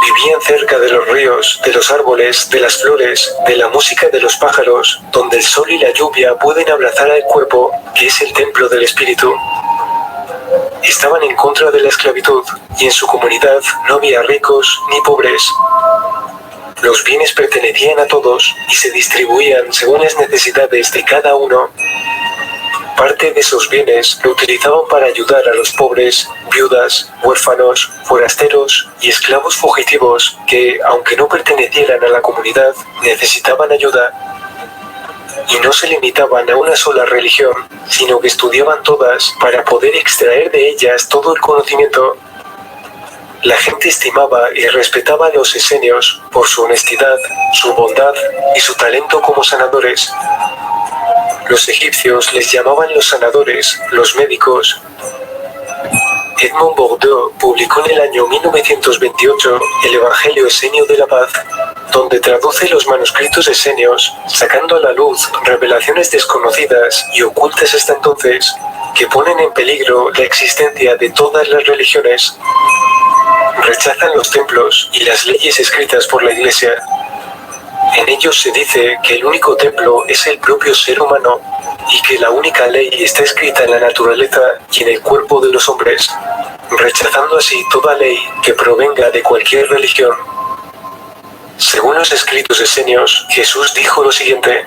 S3: Vivían cerca de los ríos, de los árboles, de las flores, de la música de los pájaros, donde el sol y la lluvia pueden abrazar al cuerpo, que es el templo del espíritu. Estaban en contra de la esclavitud, y en su comunidad no había ricos ni pobres. Los bienes pertenecían a todos, y se distribuían según las necesidades de cada uno. Parte de esos bienes lo utilizaban para ayudar a los pobres, viudas, huérfanos, forasteros y esclavos fugitivos que, aunque no pertenecieran a la comunidad, necesitaban ayuda. Y no se limitaban a una sola religión, sino que estudiaban todas para poder extraer de ellas todo el conocimiento. La gente estimaba y respetaba a los esenios por su honestidad, su bondad y su talento como sanadores. Los egipcios les llamaban los sanadores, los médicos. Edmond Bourdieu publicó en el año 1928 el Evangelio Esenio de la Paz, donde traduce los manuscritos esenios, sacando a la luz revelaciones desconocidas y ocultas hasta entonces, que ponen en peligro la existencia de todas las religiones. Rechazan los templos y las leyes escritas por la Iglesia. En ellos se dice que el único templo es el propio ser humano, y que la única ley está escrita en la naturaleza y en el cuerpo de los hombres, rechazando así toda ley que provenga de cualquier religión. Según los escritos esenios, Jesús dijo lo siguiente: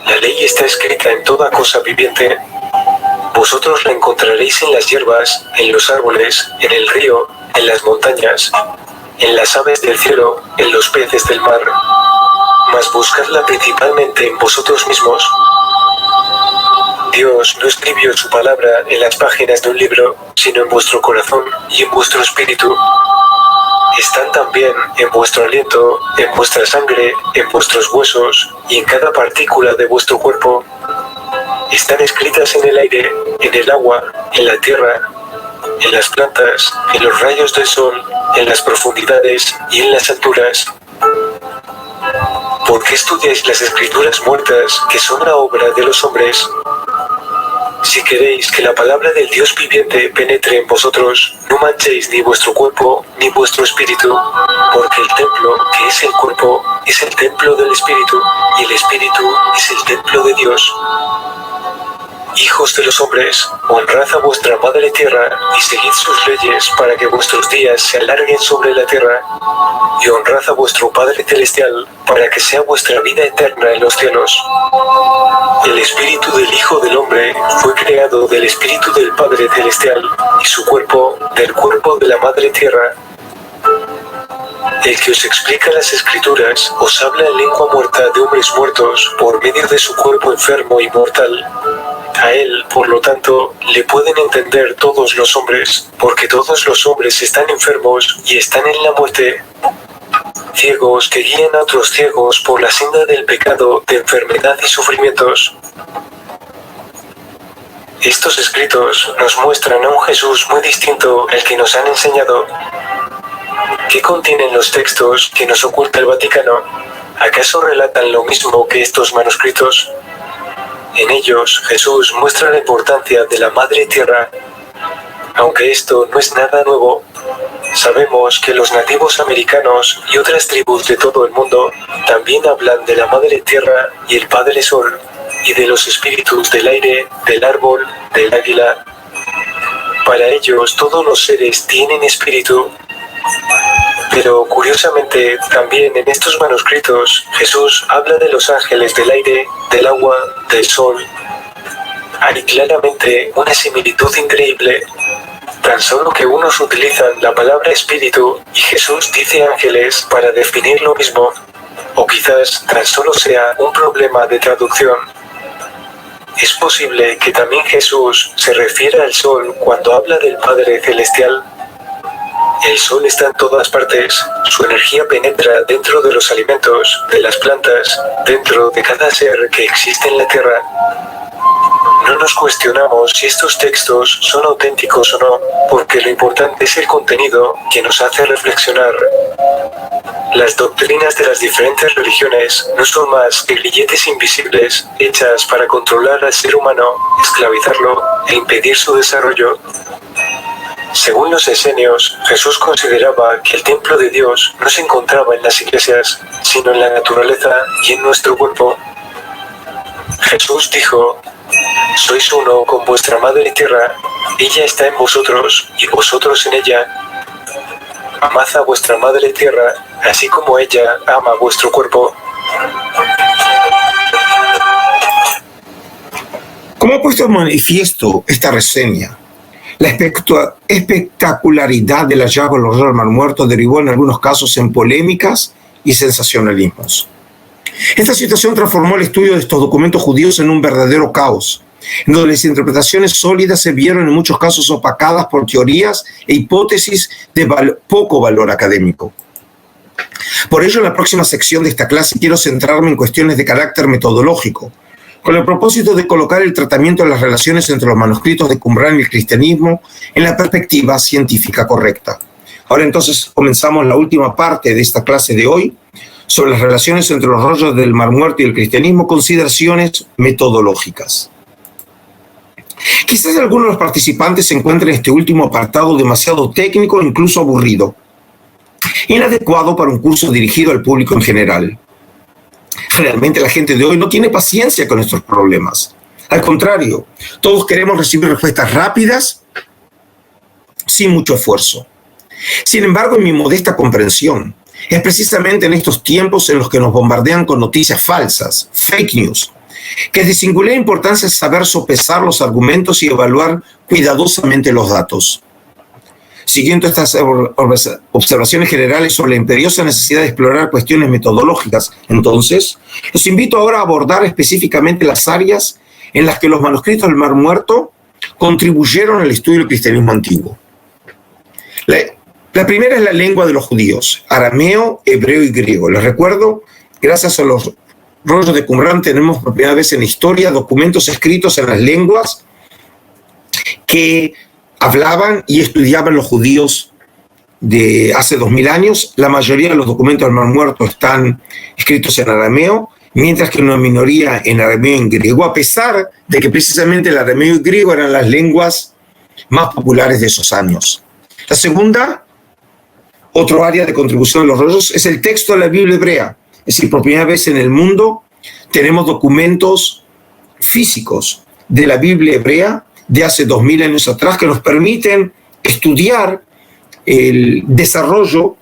S3: la ley está escrita en toda cosa viviente. Vosotros la encontraréis en las hierbas, en los árboles, en el río, en las montañas, en las aves del cielo, en los peces del mar. Mas buscadla principalmente en vosotros mismos. Dios no escribió su palabra en las páginas de un libro, sino en vuestro corazón y en vuestro espíritu. Están también en vuestro aliento, en vuestra sangre, en vuestros huesos y en cada partícula de vuestro cuerpo. Están escritas en el aire, en el agua, en la tierra, en las plantas, en los rayos del sol, en las profundidades y en las alturas. ¿Por qué estudiáis las escrituras muertas, que son la obra de los hombres? Si queréis que la palabra del Dios viviente penetre en vosotros, no manchéis ni vuestro cuerpo ni vuestro espíritu, porque el templo, que es el cuerpo, es el templo del espíritu, y el espíritu es el templo de Dios. Hijos de los hombres, honrad a vuestra madre tierra y seguid sus leyes para que vuestros días se alarguen sobre la tierra, y honrad a vuestro Padre celestial para que sea vuestra vida eterna en los cielos. El espíritu del Hijo del Hombre fue creado del espíritu del Padre celestial, y su cuerpo del cuerpo de la madre tierra. El que os explica las escrituras os habla en lengua muerta de hombres muertos por medio de su cuerpo enfermo y mortal. A él, por lo tanto, le pueden entender todos los hombres, porque todos los hombres están enfermos y están en la muerte. Ciegos que guían a otros ciegos por la senda del pecado, de enfermedad y sufrimientos. Estos escritos nos muestran a un Jesús muy distinto al que nos han enseñado. ¿Qué contienen los textos que nos oculta el Vaticano? ¿Acaso relatan lo mismo que estos manuscritos? En ellos, Jesús muestra la importancia de la Madre Tierra. Aunque esto no es nada nuevo, sabemos que los nativos americanos y otras tribus de todo el mundo también hablan de la Madre Tierra y el Padre Sol, y de los espíritus del aire, del árbol, del águila. Para ellos todos los seres tienen espíritu. Pero curiosamente, también en estos manuscritos, Jesús habla de los ángeles del aire, del agua, del sol. Hay claramente una similitud increíble. Tan solo que unos utilizan la palabra espíritu y Jesús dice ángeles para definir lo mismo. O quizás tan solo sea un problema de traducción. ¿Es posible que también Jesús se refiera al sol cuando habla del Padre Celestial? El sol está en todas partes, su energía penetra dentro de los alimentos, de las plantas, dentro de cada ser que existe en la tierra. No nos cuestionamos si estos textos son auténticos o no, porque lo importante es el contenido que nos hace reflexionar. Las doctrinas de las diferentes religiones no son más que grilletes invisibles hechas para controlar al ser humano, esclavizarlo e impedir su desarrollo. Según los esenios, Jesús consideraba que el templo de Dios no se encontraba en las iglesias, sino en la naturaleza y en nuestro cuerpo. Jesús dijo: sois uno con vuestra madre tierra, ella está en vosotros y vosotros en ella. Amad a vuestra madre tierra, así como ella ama vuestro cuerpo.
S2: Como ha puesto en manifiesto esta reseña, la espectacularidad del hallazgo del horror del Mar Muerto derivó en algunos casos en polémicas y sensacionalismos. Esta situación transformó el estudio de estos documentos judíos en un verdadero caos, en donde las interpretaciones sólidas se vieron en muchos casos opacadas por teorías e hipótesis de poco valor académico. Por ello, en la próxima sección de esta clase quiero centrarme en cuestiones de carácter metodológico, con el propósito de colocar el tratamiento de las relaciones entre los manuscritos de Qumrán y el cristianismo en la perspectiva científica correcta. Ahora entonces comenzamos la última parte de esta clase de hoy sobre las relaciones entre los rollos del Mar Muerto y el cristianismo, consideraciones metodológicas. Quizás algunos de los participantes encuentren este último apartado demasiado técnico e incluso aburrido, inadecuado para un curso dirigido al público en general. Realmente la gente de hoy no tiene paciencia con estos problemas. Al contrario, todos queremos recibir respuestas rápidas, sin mucho esfuerzo. Sin embargo, en mi modesta comprensión, es precisamente en estos tiempos en los que nos bombardean con noticias falsas, fake news, que es de singular importancia saber sopesar los argumentos y evaluar cuidadosamente los datos. Siguiendo estas observaciones generales sobre la imperiosa necesidad de explorar cuestiones metodológicas, entonces, los invito ahora a abordar específicamente las áreas en las que los manuscritos del Mar Muerto contribuyeron al estudio del cristianismo antiguo. La primera es la lengua de los judíos, arameo, hebreo y griego. Les recuerdo, gracias a los rollos de Qumrán tenemos por primera vez en la historia documentos escritos en las lenguas que hablaban y estudiaban los judíos de hace 2000 años. La mayoría de los documentos del Mar Muerto están escritos en arameo, mientras que una minoría en arameo y en griego, a pesar de que precisamente el arameo y griego eran las lenguas más populares de esos años. La segunda, otro área de contribución de los rollos, es el texto de la Biblia hebrea. Es decir, por primera vez en el mundo tenemos documentos físicos de la Biblia hebrea de hace 2000 años atrás que nos permiten estudiar el desarrollo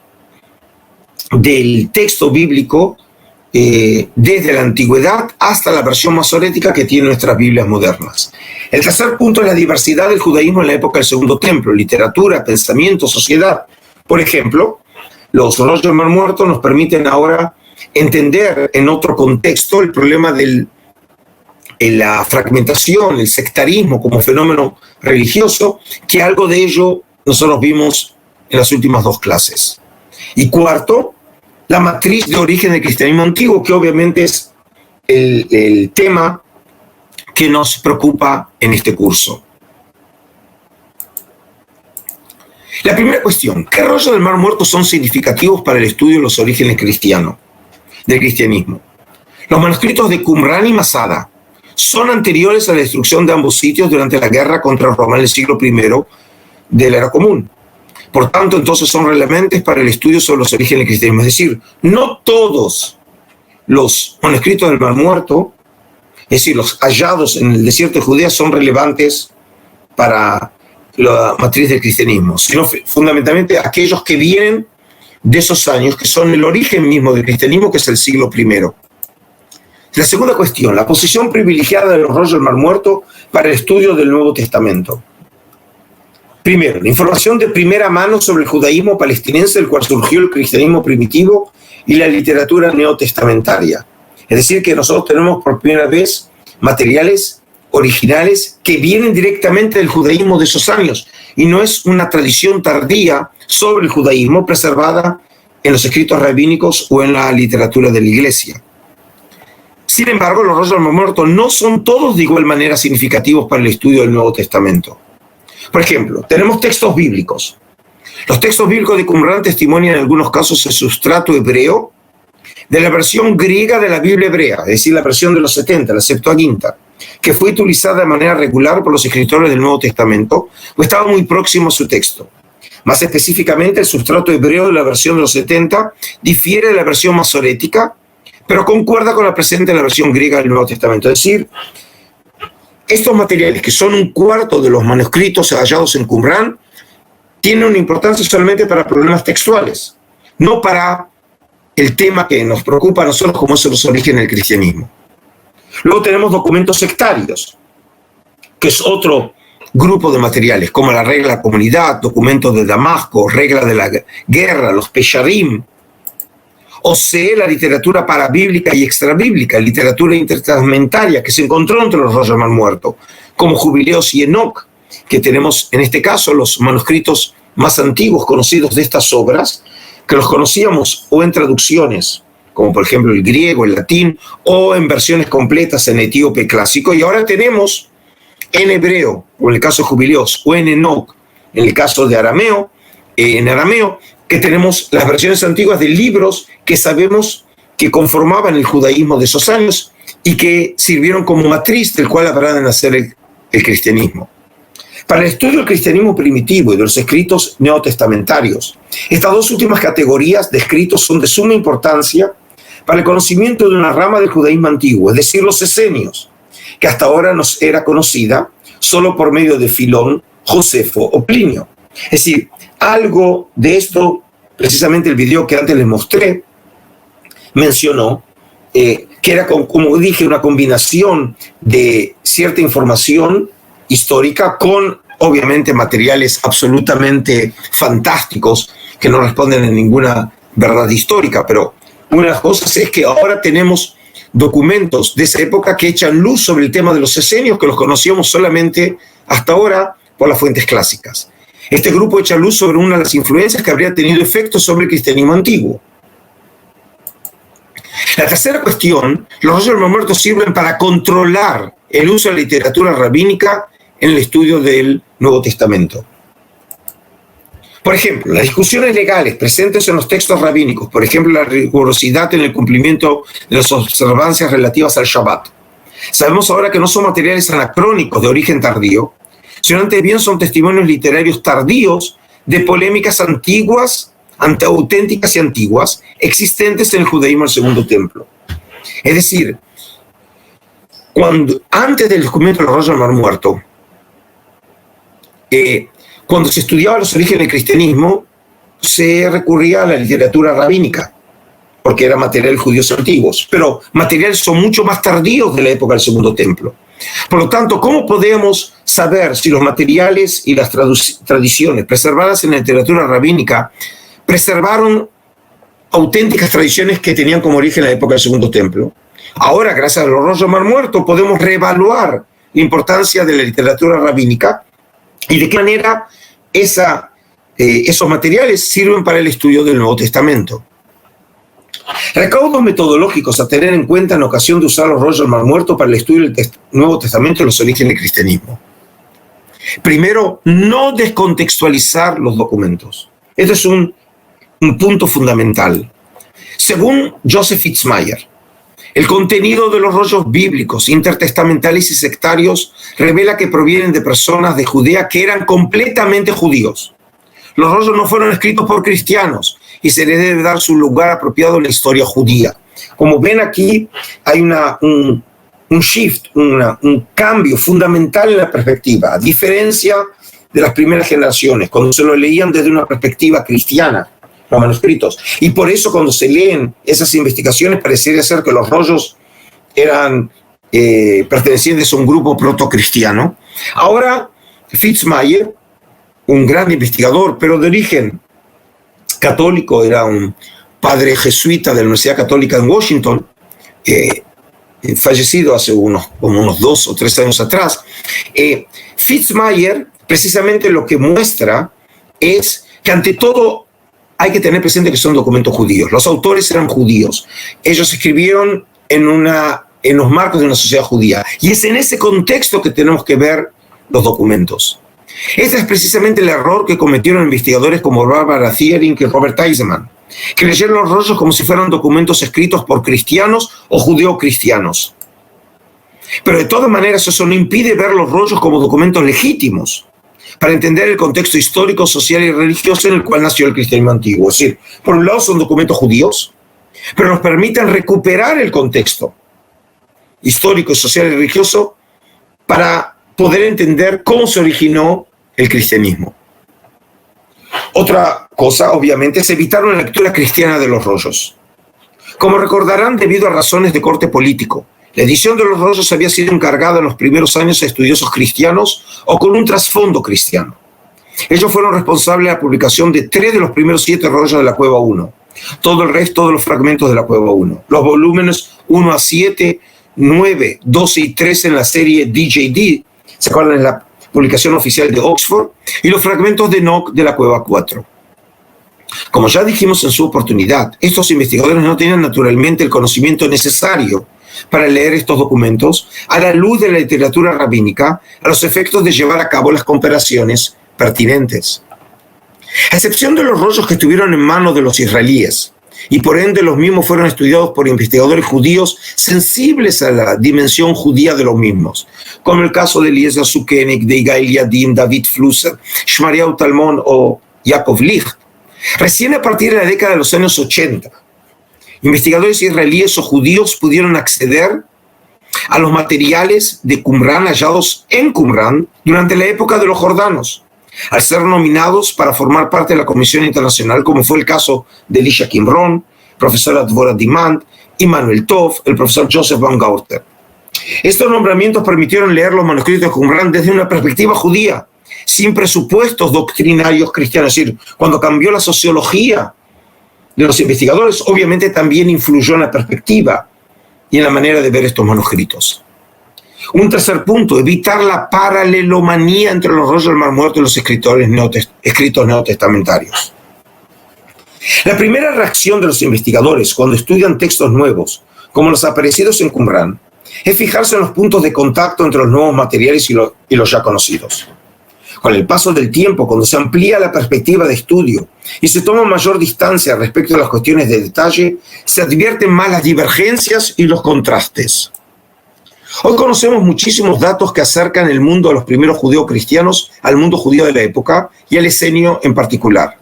S2: del texto bíblico desde la antigüedad hasta la versión masorética que tienen nuestras Biblias modernas. El tercer punto es la diversidad del judaísmo en la época del Segundo Templo, literatura, pensamiento, sociedad. Por ejemplo, los rollos del Mar Muerto nos permiten ahora entender en otro contexto el problema de la fragmentación, el sectarismo como fenómeno religioso, que algo de ello nosotros vimos en las últimas dos clases. Y cuarto, la matriz de origen del cristianismo antiguo, que obviamente es el tema que nos preocupa en este curso. La primera cuestión, ¿qué rollos del Mar Muerto son significativos para el estudio de los orígenes del cristianismo? Los manuscritos de Qumrán y Masada son anteriores a la destrucción de ambos sitios durante la guerra contra los romanos del siglo I de la Era Común. Por tanto, entonces son relevantes para el estudio sobre los orígenes del cristianismo. Es decir, no todos los manuscritos del Mar Muerto, es decir, los hallados en el desierto de Judea, son relevantes para la matriz del cristianismo, sino fundamentalmente aquellos que vienen de esos años, que son el origen mismo del cristianismo, que es el siglo I. La segunda cuestión, la posición privilegiada de los rollos del Mar Muerto para el estudio del Nuevo Testamento. Primero, la información de primera mano sobre el judaísmo palestinense, del cual surgió el cristianismo primitivo y la literatura neotestamentaria. Es decir, que nosotros tenemos por primera vez materiales originales que vienen directamente del judaísmo de esos años y no es una tradición tardía sobre el judaísmo preservada en los escritos rabínicos o en la literatura de la iglesia. Sin embargo, los rollos del Mar Muerto no son todos de igual manera significativos para el estudio del Nuevo Testamento. Por ejemplo, tenemos textos bíblicos. Los textos bíblicos de Qumrán testimonian en algunos casos el sustrato hebreo de la versión griega de la Biblia hebrea, es decir, la versión de los 70, la Septuaginta, que fue utilizada de manera regular por los escritores del Nuevo Testamento, o estaba muy próximo a su texto. Más específicamente, el sustrato hebreo de la versión de los 70 difiere de la versión masorética, pero concuerda con la presente en la versión griega del Nuevo Testamento. Es decir, estos materiales, que son un cuarto de los manuscritos hallados en Qumrán, tienen una importancia solamente para problemas textuales, no para el tema que nos preocupa a nosotros, como son los orígenes del cristianismo. Luego tenemos documentos sectarios, que es otro grupo de materiales, como la regla de la comunidad, documentos de Damasco, regla de la guerra, los Pesharim, o sea, la literatura parabíblica y extrabíblica, literatura intertestamentaria que se encontró entre los rollos del Mar Muerto, como Jubileos y Enoc, que tenemos en este caso los manuscritos más antiguos conocidos de estas obras, que los conocíamos o en traducciones, como por ejemplo el griego, el latín, o en versiones completas en etíope clásico, y ahora tenemos en hebreo, o en el caso de Jubileos, o en Enoc, en el caso de arameo, que tenemos las versiones antiguas de libros que sabemos que conformaban el judaísmo de esos años y que sirvieron como matriz del cual habrá de nacer el cristianismo. Para el estudio del cristianismo primitivo y de los escritos neotestamentarios, estas dos últimas categorías de escritos son de suma importancia para el conocimiento de una rama del judaísmo antiguo, es decir, los esenios, que hasta ahora nos era conocida solo por medio de Filón, Josefo o Plinio. Es decir, algo de esto, precisamente el video que antes les mostré, mencionó que era, como dije, una combinación de cierta información histórica con, obviamente, materiales absolutamente fantásticos que no responden a ninguna verdad histórica. Pero una de las cosas es que ahora tenemos documentos de esa época que echan luz sobre el tema de los esenios, que los conocíamos solamente hasta ahora por las fuentes clásicas. Este grupo echa luz sobre una de las influencias que habría tenido efectos sobre el cristianismo antiguo. La tercera cuestión, los rollos del Mar Muerto sirven para controlar el uso de la literatura rabínica en el estudio del Nuevo Testamento. Por ejemplo, las discusiones legales presentes en los textos rabínicos, por ejemplo, la rigurosidad en el cumplimiento de las observancias relativas al Shabbat. Sabemos ahora que no son materiales anacrónicos de origen tardío, sino antes bien son testimonios literarios tardíos de polémicas antiguas, auténticas y antiguas, existentes en el judaísmo del Segundo Templo. Es decir, antes del descubrimiento de los rollos del Mar Muerto, cuando se estudiaba los orígenes del cristianismo, se recurría a la literatura rabínica, porque era material judíos antiguos, pero materiales son mucho más tardíos de la época del Segundo Templo. Por lo tanto, ¿cómo podemos saber si los materiales y las tradiciones preservadas en la literatura rabínica preservaron auténticas tradiciones que tenían como origen la época del Segundo Templo? Ahora, gracias a los rollos del Mar Muerto, podemos reevaluar la importancia de la literatura rabínica y de qué manera esos materiales sirven para el estudio del Nuevo Testamento. Recaudos metodológicos a tener en cuenta en ocasión de usar los rollos del Mar Muerto para el estudio del Nuevo Testamento y los orígenes del cristianismo. Primero, no descontextualizar los documentos. Este es un punto fundamental. Según Joseph Fitzmayer, el contenido de los rollos bíblicos, intertestamentales y sectarios revela que provienen de personas de Judea que eran completamente judíos. Los rollos no fueron escritos por cristianos y se les debe dar su lugar apropiado en la historia judía. Como ven aquí, hay un shift, un cambio fundamental en la perspectiva, a diferencia de las primeras generaciones, cuando se lo leían desde una perspectiva cristiana, los manuscritos. Y por eso cuando se leen esas investigaciones parecería ser que los rollos eran pertenecientes a un grupo protocristiano. Ahora, Fitzmayer, un gran investigador, pero de origen católico, era un padre jesuita de la Universidad Católica en Washington, fallecido hace unos 2 o 3 años atrás. Fitzmayer precisamente lo que muestra es que ante todo hay que tener presente que son documentos judíos. Los autores eran judíos. Ellos escribieron en los marcos de una sociedad judía. Y es en ese contexto que tenemos que ver los documentos. Este es precisamente el error que cometieron investigadores como Barbara Thiering y Robert Eisenman, que leyeron los rollos como si fueran documentos escritos por cristianos o judeocristianos. Pero de todas maneras eso no impide ver los rollos como documentos legítimos para entender el contexto histórico, social y religioso en el cual nació el cristianismo antiguo. Es decir, por un lado son documentos judíos, pero nos permiten recuperar el contexto histórico, social y religioso para poder entender cómo se originó el cristianismo. Otra cosa, obviamente, es evitar una lectura cristiana de los rollos. Como recordarán, debido a razones de corte político, la edición de los rollos había sido encargada en los primeros años a estudiosos cristianos o con un trasfondo cristiano. Ellos fueron responsables de la publicación de 3 de los primeros 7 rollos de la Cueva 1. Todo el resto de los fragmentos de la Cueva 1. Los volúmenes 1 a 7, 9, 12 y 13 en la serie DJD, ¿se acuerdan? En la publicación oficial de Oxford, y los fragmentos de Enoch de la Cueva 4. Como ya dijimos en su oportunidad, estos investigadores no tenían naturalmente el conocimiento necesario para leer estos documentos a la luz de la literatura rabínica a los efectos de llevar a cabo las comparaciones pertinentes. A excepción de los rollos que estuvieron en manos de los israelíes, y por ende los mismos fueron estudiados por investigadores judíos sensibles a la dimensión judía de los mismos, como el caso de Eliezer Sukenik, de Igail Yadim, David Flusser, Shmariau Talmon o Yaakov Licht. Recién a partir de la década de los años 80, investigadores israelíes o judíos pudieron acceder a los materiales de Qumran hallados en Qumran durante la época de los jordanos, al ser nominados para formar parte de la Comisión Internacional, como fue el caso de Elisha Qimron, profesora Dvorah Dimand Immanuel Tov, el profesor Joseph von Gaurter. Estos nombramientos permitieron leer los manuscritos de Qumran desde una perspectiva judía, sin presupuestos doctrinarios cristianos. Es decir, cuando cambió la sociología de los investigadores, obviamente también influyó en la perspectiva y en la manera de ver estos manuscritos. Un tercer punto, evitar la paralelomanía entre los rollos del Mar Muerto y los escritos neotestamentarios. La primera reacción de los investigadores cuando estudian textos nuevos, como los aparecidos en Qumran, es fijarse en los puntos de contacto entre los nuevos materiales y los ya conocidos. Con el paso del tiempo, cuando se amplía la perspectiva de estudio y se toma mayor distancia respecto a las cuestiones de detalle, se advierten más las divergencias y los contrastes. Hoy conocemos muchísimos datos que acercan el mundo de los primeros judeocristianos al mundo judío de la época y al esenio en particular.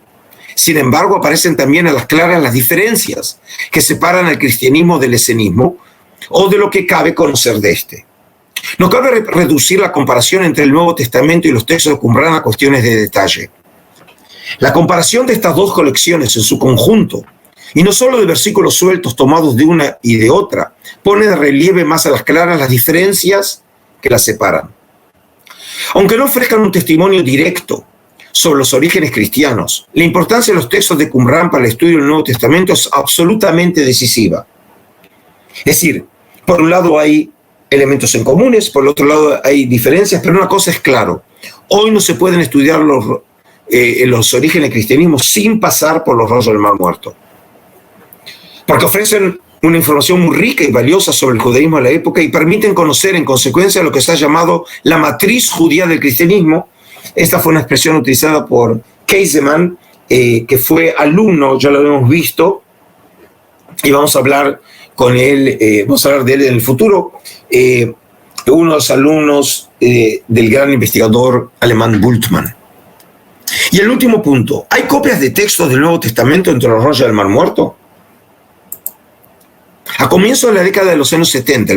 S2: Sin embargo, aparecen también a las claras las diferencias que separan al cristianismo del esenismo o de lo que cabe conocer de este. No cabe reducir la comparación entre el Nuevo Testamento y los textos de Qumran a cuestiones de detalle. La comparación de estas dos colecciones en su conjunto, y no solo de versículos sueltos tomados de una y de otra, pone de relieve más a las claras las diferencias que las separan. Aunque no ofrezcan un testimonio directo sobre los orígenes cristianos, la importancia de los textos de Qumran para el estudio del Nuevo Testamento es absolutamente decisiva. Es decir, por un lado hay elementos en comunes, por el otro lado hay diferencias, pero una cosa es claro: hoy no se pueden estudiar los orígenes del cristianismo sin pasar por los rollos del Mar Muerto, porque ofrecen una información muy rica y valiosa sobre el judaísmo de la época y permiten conocer en consecuencia lo que se ha llamado la matriz judía del cristianismo. Esta fue una expresión utilizada por Kaiseman, que fue alumno, ya lo hemos visto, y vamos a hablar con él, vamos a hablar de él en el futuro, uno de los alumnos del gran investigador alemán Bultmann. Y el último punto: ¿hay copias de textos del Nuevo Testamento entre los rollos del Mar Muerto? A comienzos de la década de los años 70,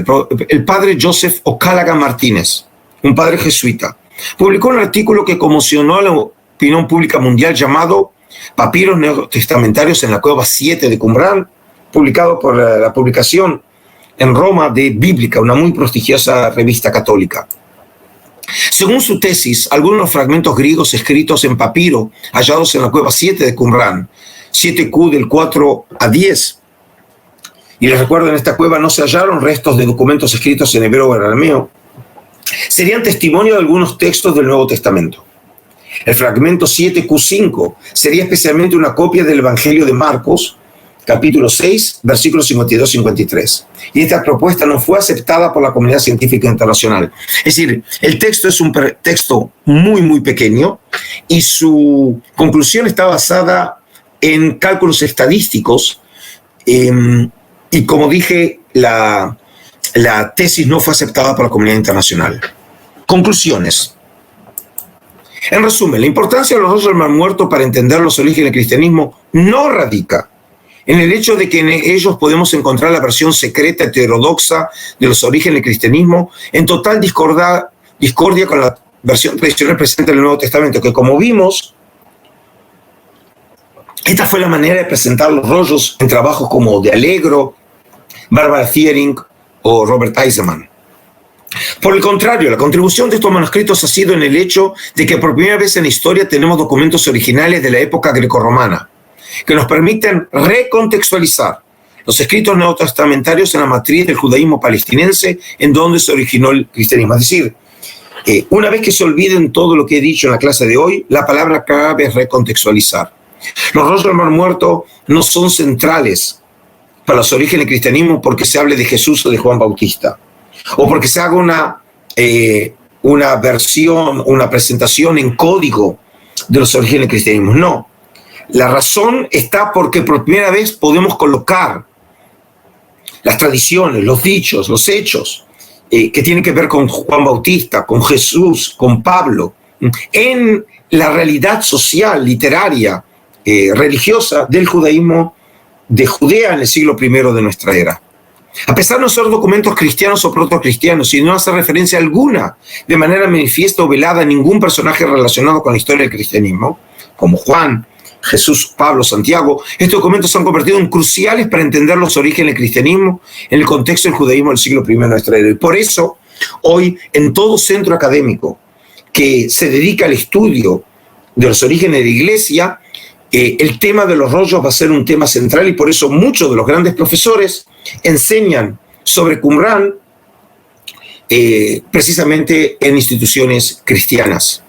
S2: el padre Joseph O'Callaghan Martínez, un padre jesuita, publicó un artículo que conmocionó a la opinión pública mundial llamado Papiros Neotestamentarios en la Cueva 7 de Qumran, publicado por la publicación en Roma de Bíblica, una muy prestigiosa revista católica. Según su tesis, algunos de los fragmentos griegos escritos en papiro hallados en la Cueva 7 de Qumran, 7Q del 4 a 10, y les recuerdo, en esta cueva no se hallaron restos de documentos escritos en hebreo o en arameo, serían testimonio de algunos textos del Nuevo Testamento. El fragmento 7Q5 sería especialmente una copia del Evangelio de Marcos, capítulo 6, versículos 52-53. Y esta propuesta no fue aceptada por la comunidad científica internacional. Es decir, el texto es un texto muy, muy pequeño y su conclusión está basada en cálculos estadísticos. Y como dije, la tesis no fue aceptada por la comunidad internacional. Conclusiones. En resumen, la importancia de los rollos del Mar Muerto para entender los orígenes del cristianismo no radica en el hecho de que en ellos podemos encontrar la versión secreta heterodoxa de los orígenes del cristianismo en total discordia con la versión tradicional presente en el Nuevo Testamento, que, como vimos, esta fue la manera de presentar los rollos en trabajos como de Allegro, Barbara Thiering o Robert Eisenman. Por el contrario, la contribución de estos manuscritos ha sido en el hecho de que por primera vez en la historia tenemos documentos originales de la época grecorromana que nos permiten recontextualizar los escritos neotestamentarios en la matriz del judaísmo palestinense en donde se originó el cristianismo. Es decir, una vez que se olviden todo lo que he dicho en la clase de hoy, la palabra clave es recontextualizar. Los rollos del Mar Muerto no son centrales para los orígenes del cristianismo porque se hable de Jesús o de Juan Bautista, o porque se haga una versión, una presentación en código de los orígenes del cristianismo. No. La razón está porque por primera vez podemos colocar las tradiciones, los dichos, los hechos que tienen que ver con Juan Bautista, con Jesús, con Pablo, en la realidad social, literaria, religiosa del judaísmo de Judea en el siglo I de nuestra era. A pesar de no ser documentos cristianos o protocristianos y no hacer referencia alguna de manera manifiesta o velada a ningún personaje relacionado con la historia del cristianismo, como Juan, Jesús, Pablo, Santiago. Estos documentos se han convertido en cruciales para entender los orígenes del cristianismo en el contexto del judaísmo del siglo I de nuestra era. Y por eso, hoy, en todo centro académico que se dedica al estudio de los orígenes de la Iglesia, el tema de los rollos va a ser un tema central, y por eso muchos de los grandes profesores enseñan sobre Qumran precisamente en instituciones cristianas.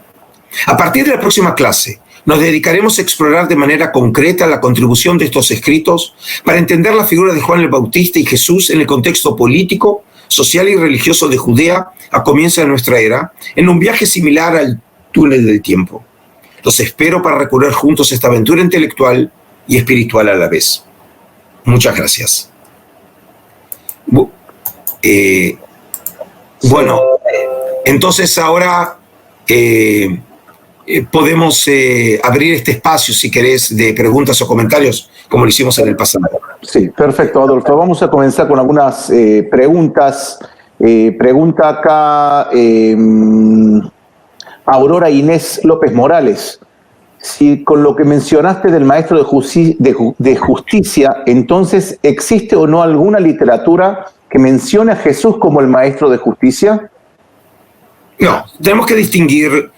S2: A partir de la próxima clase, nos dedicaremos a explorar de manera concreta la contribución de estos escritos para entender la figura de Juan el Bautista y Jesús en el contexto político, social y religioso de Judea a comienzos de nuestra era, en un viaje similar al túnel del tiempo. Los espero para recorrer juntos esta aventura intelectual y espiritual a la vez. Muchas gracias. Bueno, entonces ahora podemos abrir este espacio, si querés, de preguntas o comentarios, como lo hicimos en el pasado.
S1: Sí, perfecto, Adolfo. Vamos a comenzar con algunas preguntas. Pregunta acá Aurora Inés López Morales. Si con lo que mencionaste del maestro de justicia, entonces, ¿existe o no alguna literatura que mencione a Jesús como el maestro de justicia?
S2: No, tenemos que distinguir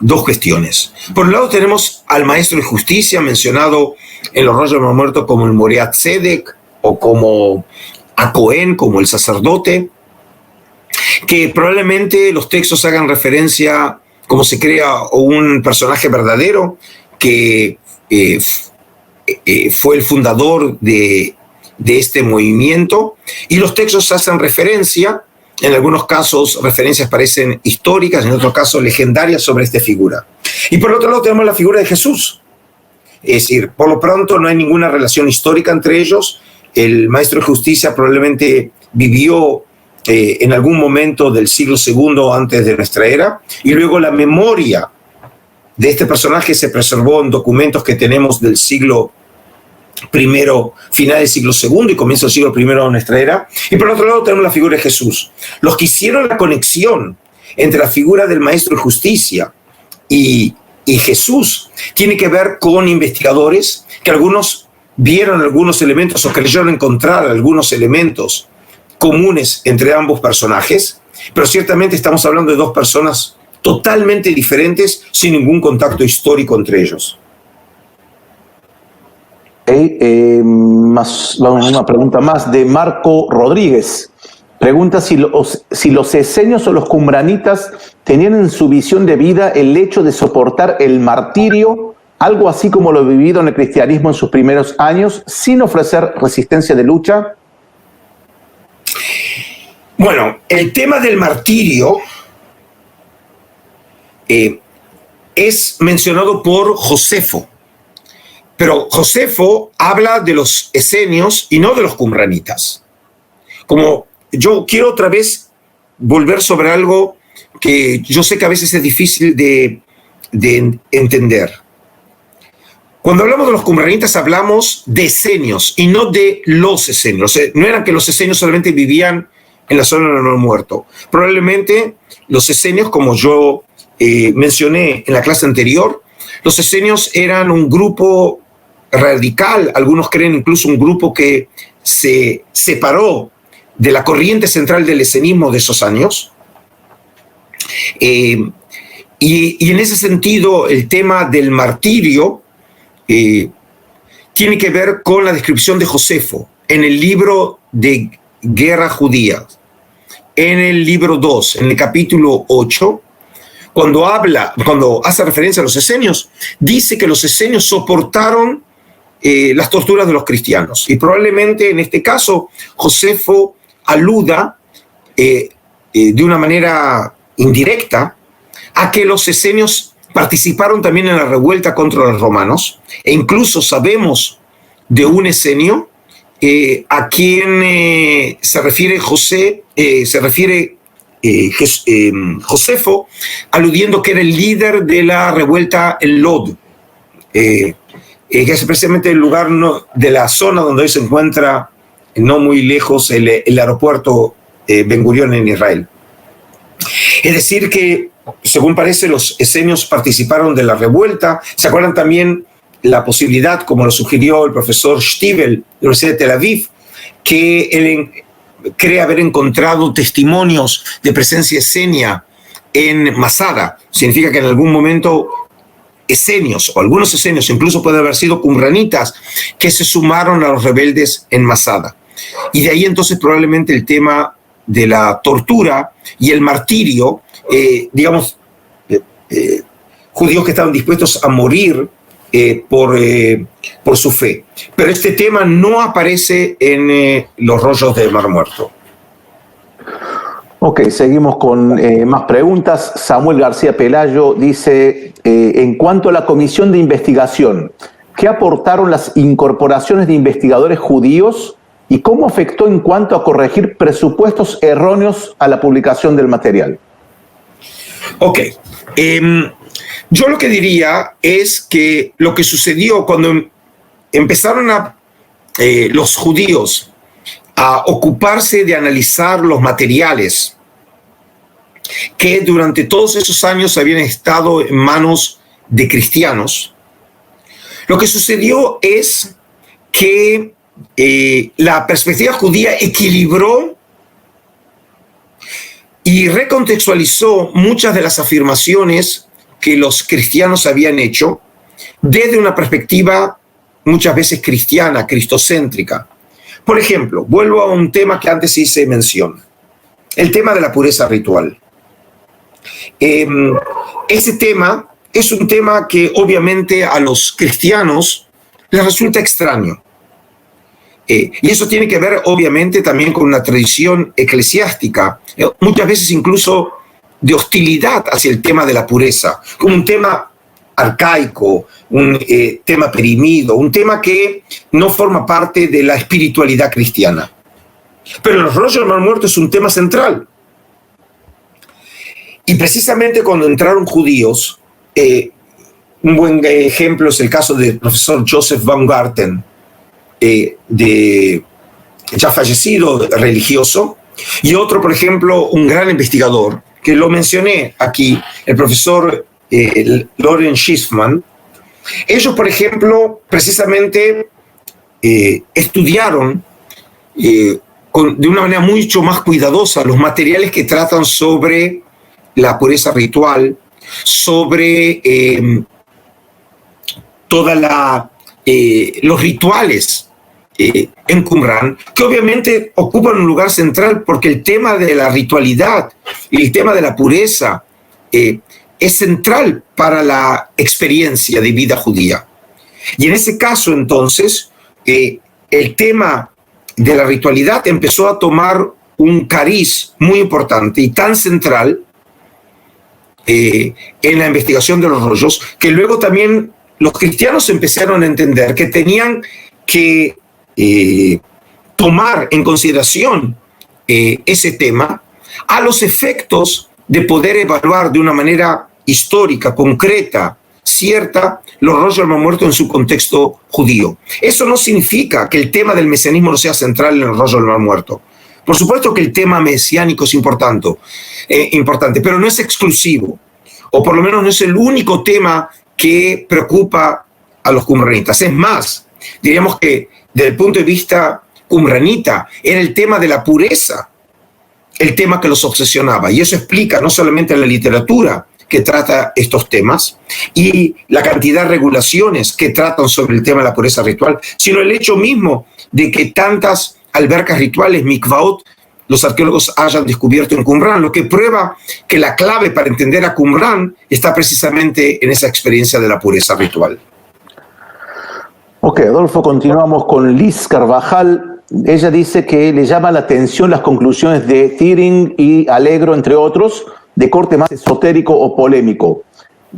S2: dos cuestiones. Por un lado tenemos al maestro de justicia mencionado en los rollos del Mar Muerto como el Moreat Tzedek o como a Cohen, como el sacerdote, que probablemente los textos hagan referencia como se crea un personaje verdadero que fue el fundador de este movimiento, y los textos hacen referencia, en algunos casos referencias parecen históricas, en otros casos legendarias sobre esta figura. Y por otro lado tenemos la figura de Jesús. Es decir, por lo pronto no hay ninguna relación histórica entre ellos. El maestro de justicia probablemente vivió en algún momento del siglo II antes de nuestra era, y luego la memoria de este personaje se preservó en documentos que tenemos del siglo I, final del siglo II y comienzo del siglo I de nuestra era. Y por otro lado tenemos la figura de Jesús. Los que hicieron la conexión entre la figura del maestro de justicia y Jesús tiene que ver con investigadores que algunos vieron algunos elementos o creyeron encontrar algunos elementos comunes entre ambos personajes, pero ciertamente estamos hablando de dos personas totalmente diferentes, sin ningún contacto histórico entre ellos.
S1: Una pregunta más de Marco Rodríguez. Pregunta si los esenios o los qumranitas tenían en su visión de vida el hecho de soportar el martirio, algo así como lo vivido en el cristianismo en sus primeros años, sin ofrecer resistencia de lucha.
S2: Bueno, el tema del martirio es mencionado por Josefo, pero Josefo habla de los esenios y no de los qumranitas. Como yo quiero otra vez volver sobre algo que yo sé que a veces es difícil de entender. Cuando hablamos de los qumranitas hablamos de esenios y no de los esenios. No eran que los esenios solamente vivían en la zona del Mar Muerto. Probablemente los esenios, como yo mencioné en la clase anterior, los esenios eran un grupo radical, algunos creen incluso un grupo que se separó de la corriente central del esenismo de esos años. Y en ese sentido, el tema del martirio tiene que ver con la descripción de Josefo en el libro de Guerra Judía, en el libro 2, en el capítulo 8, cuando hace referencia a los esenios, dice que los esenios soportaron las torturas de los cristianos. Y probablemente en este caso Josefo aluda de una manera indirecta a que los esenios participaron también en la revuelta contra los romanos, e incluso sabemos de un esenio a quien se refiere Josefo, aludiendo que era el líder de la revuelta en Lod, que es precisamente el lugar de la zona donde hoy se encuentra, no muy lejos, el aeropuerto Ben Gurión en Israel. Es decir que, según parece, los esenios participaron de la revuelta. ¿Se acuerdan también la posibilidad, como lo sugirió el profesor Stiebel de la Universidad de Tel Aviv, que él cree haber encontrado testimonios de presencia esenia en Masada. Significa que en algún momento esenios, o algunos esenios, incluso puede haber sido qumranitas, que se sumaron a los rebeldes en Masada. Y de ahí entonces probablemente el tema de la tortura y el martirio, judíos que estaban dispuestos a morir por su fe. Pero este tema no aparece en los rollos del Mar Muerto.
S1: Ok, seguimos con más preguntas. Samuel García Pelayo dice, en cuanto a la comisión de investigación, ¿qué aportaron las incorporaciones de investigadores judíos y cómo afectó en cuanto a corregir presupuestos erróneos a la publicación del material?
S2: Ok, yo lo que diría es que lo que sucedió cuando empezaron los judíos a ocuparse de analizar los materiales que durante todos esos años habían estado en manos de cristianos, lo que sucedió es que la perspectiva judía equilibró y recontextualizó muchas de las afirmaciones que los cristianos habían hecho desde una perspectiva muchas veces cristiana, cristocéntrica. Por ejemplo, vuelvo a un tema que antes hice mención, el tema de la pureza ritual. Ese tema es un tema que obviamente a los cristianos les resulta extraño. Y eso tiene que ver obviamente también con una tradición eclesiástica, muchas veces incluso de hostilidad hacia el tema de la pureza, como un tema arcaico, un tema perimido, un tema que no forma parte de la espiritualidad cristiana. Pero en los rollos del Mar Muerto es un tema central. Y precisamente cuando entraron judíos, un buen ejemplo es el caso del profesor Joseph Baumgarten, ya fallecido, religioso, y otro, por ejemplo, un gran investigador, que lo mencioné aquí, el profesor Loren Schiffman. Ellos, por ejemplo, precisamente estudiaron de una manera mucho más cuidadosa los materiales que tratan sobre la pureza ritual, sobre los rituales en Qumran, que obviamente ocupan un lugar central porque el tema de la ritualidad y el tema de la pureza es central para la experiencia de vida judía. Y en ese caso, entonces, el tema de la ritualidad empezó a tomar un cariz muy importante y tan central en la investigación de los rollos, que luego también los cristianos empezaron a entender que tenían que tomar en consideración ese tema a los efectos de poder evaluar de una manera histórica, concreta, cierta, los rollos del Mar Muerto en su contexto judío. Eso no significa que el tema del mesianismo no sea central en los rollos del Mar Muerto. Por supuesto que el tema mesiánico es importante, pero no es exclusivo, o por lo menos no es el único tema que preocupa a los qumranitas. Es más, diríamos que desde el punto de vista qumranita era el tema de la pureza el tema que los obsesionaba, y eso explica no solamente la literatura que trata estos temas y la cantidad de regulaciones que tratan sobre el tema de la pureza ritual, sino el hecho mismo de que tantas albercas rituales, mikvaot, los arqueólogos hayan descubierto en Qumran, lo que prueba que la clave para entender a Qumran está precisamente en esa experiencia de la pureza ritual.
S1: Ok, Adolfo, continuamos con Liz Carvajal. Ella dice que le llama la atención las conclusiones de Thiering y Allegro, entre otros, de corte más esotérico o polémico.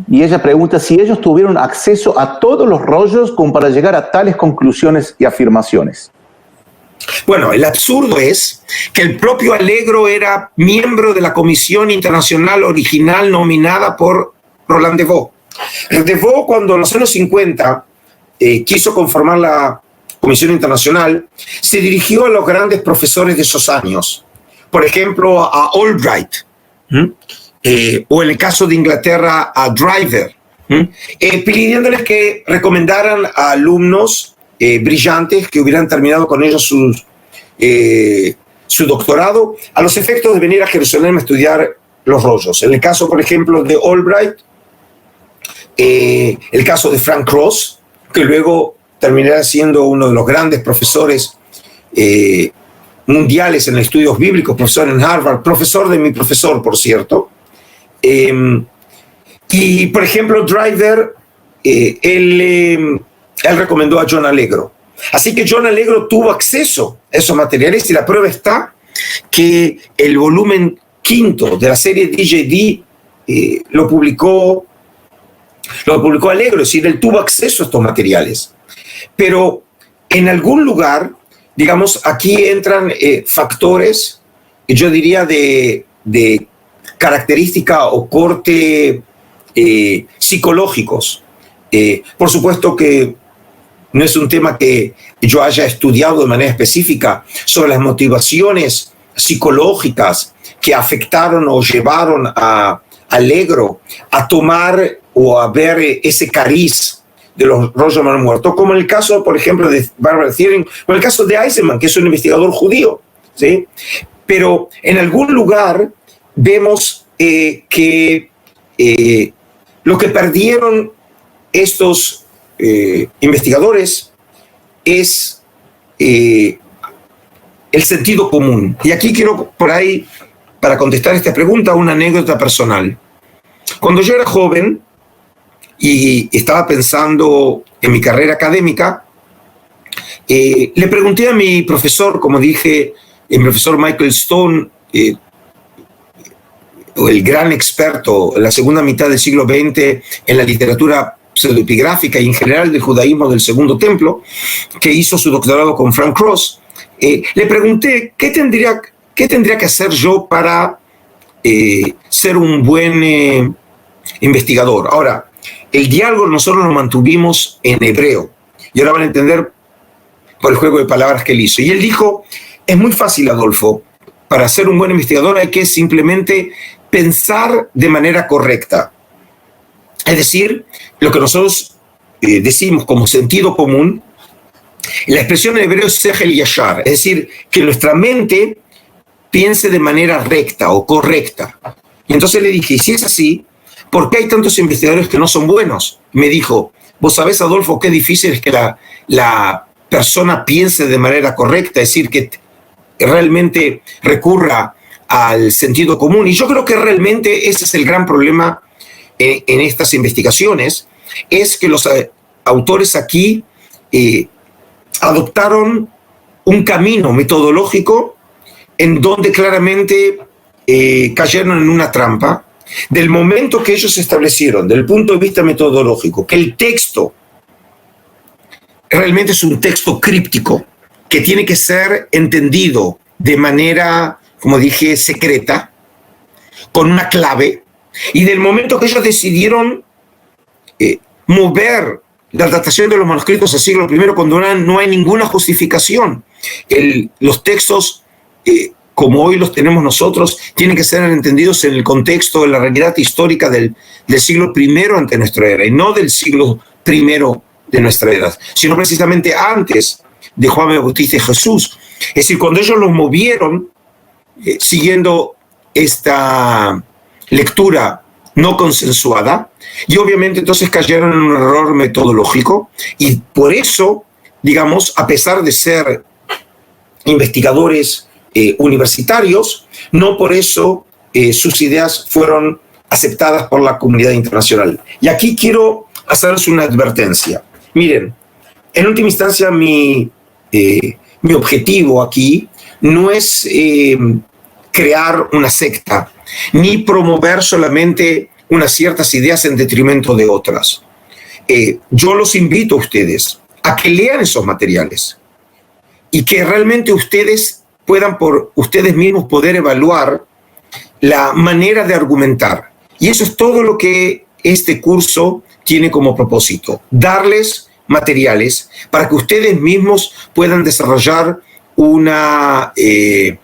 S1: Y ella pregunta si ellos tuvieron acceso a todos los rollos como para llegar a tales conclusiones y afirmaciones.
S2: Bueno, el absurdo es que el propio Allegro era miembro de la comisión internacional original nominada por Roland de Vaux. De Vaux, cuando en los años 50 quiso conformar la Comisión Internacional, se dirigió a los grandes profesores de esos años, por ejemplo a Albright, o en el caso de Inglaterra a Driver, pidiéndoles que recomendaran a alumnos brillantes que hubieran terminado con ellos su doctorado a los efectos de venir a Jerusalén a estudiar los rollos. En el caso, por ejemplo, de Albright, el caso de Frank Cross, que luego terminará siendo uno de los grandes profesores mundiales en estudios bíblicos, profesor en Harvard, profesor de mi profesor, por cierto. Y, por ejemplo, Driver, él recomendó a John Allegro. Así que John Allegro tuvo acceso a esos materiales y la prueba está que el volumen 5 de la serie DJD lo publicó Allegro, es decir, él tuvo acceso a estos materiales. Pero en algún lugar, digamos, aquí entran factores, yo diría, de característica o corte psicológicos. Por supuesto que no es un tema que yo haya estudiado de manera específica sobre las motivaciones psicológicas que afectaron o llevaron a Allegro a tomar o a ver ese cariz de los rollos del Mar Muerto, como en el caso, por ejemplo, de Barbara Thiering, o en el caso de Eisenman, que es un investigador judío, ¿sí? Pero en algún lugar vemos que lo que perdieron estos investigadores es el sentido común. Y aquí quiero, por ahí, para contestar esta pregunta, una anécdota personal. Cuando yo era joven y estaba pensando en mi carrera académica, le pregunté a mi profesor, como dije, el profesor Michael Stone, el gran experto en la segunda mitad del siglo XX en la literatura pseudoepigráfica y en general del judaísmo del Segundo Templo, que hizo su doctorado con Frank Cross, le pregunté qué tendría que hacer yo para ser un buen investigador. Ahora, el diálogo nosotros lo mantuvimos en hebreo, y ahora van a entender por el juego de palabras que él hizo. Y él dijo, es muy fácil, Adolfo, para ser un buen investigador hay que simplemente pensar de manera correcta. Es decir, lo que nosotros decimos como sentido común, la expresión en hebreo es sehel yashar, es decir, que nuestra mente piense de manera recta o correcta. Y entonces le dije, y si es así, ¿por qué hay tantos investigadores que no son buenos? Me dijo, vos sabés, Adolfo, qué difícil es que la persona piense de manera correcta, es decir, que realmente recurra al sentido común. Y yo creo que realmente ese es el gran problema en estas investigaciones, es que los autores aquí adoptaron un camino metodológico en donde claramente cayeron en una trampa. Del momento que ellos establecieron, del punto de vista metodológico, que el texto realmente es un texto críptico, que tiene que ser entendido de manera, como dije, secreta, con una clave, y del momento que ellos decidieron mover la datación de los manuscritos al siglo I, cuando no hay ninguna justificación, los textos, como hoy los tenemos nosotros, tienen que ser entendidos en el contexto de la realidad histórica del siglo I ante nuestra era, y no del siglo I de nuestra era, sino precisamente antes de Juan Bautista y Jesús. Es decir, cuando ellos los movieron, siguiendo esta lectura no consensuada, y obviamente entonces cayeron en un error metodológico, y por eso, digamos, a pesar de ser investigadores universitarios, no por eso sus ideas fueron aceptadas por la comunidad internacional. Y aquí quiero hacerles una advertencia. Miren, en última instancia mi objetivo aquí no es crear una secta, ni promover solamente unas ciertas ideas en detrimento de otras. Yo los invito a ustedes a que lean esos materiales y que realmente ustedes puedan por ustedes mismos poder evaluar la manera de argumentar. Y eso es todo lo que este curso tiene como propósito, darles materiales para que ustedes mismos puedan desarrollar una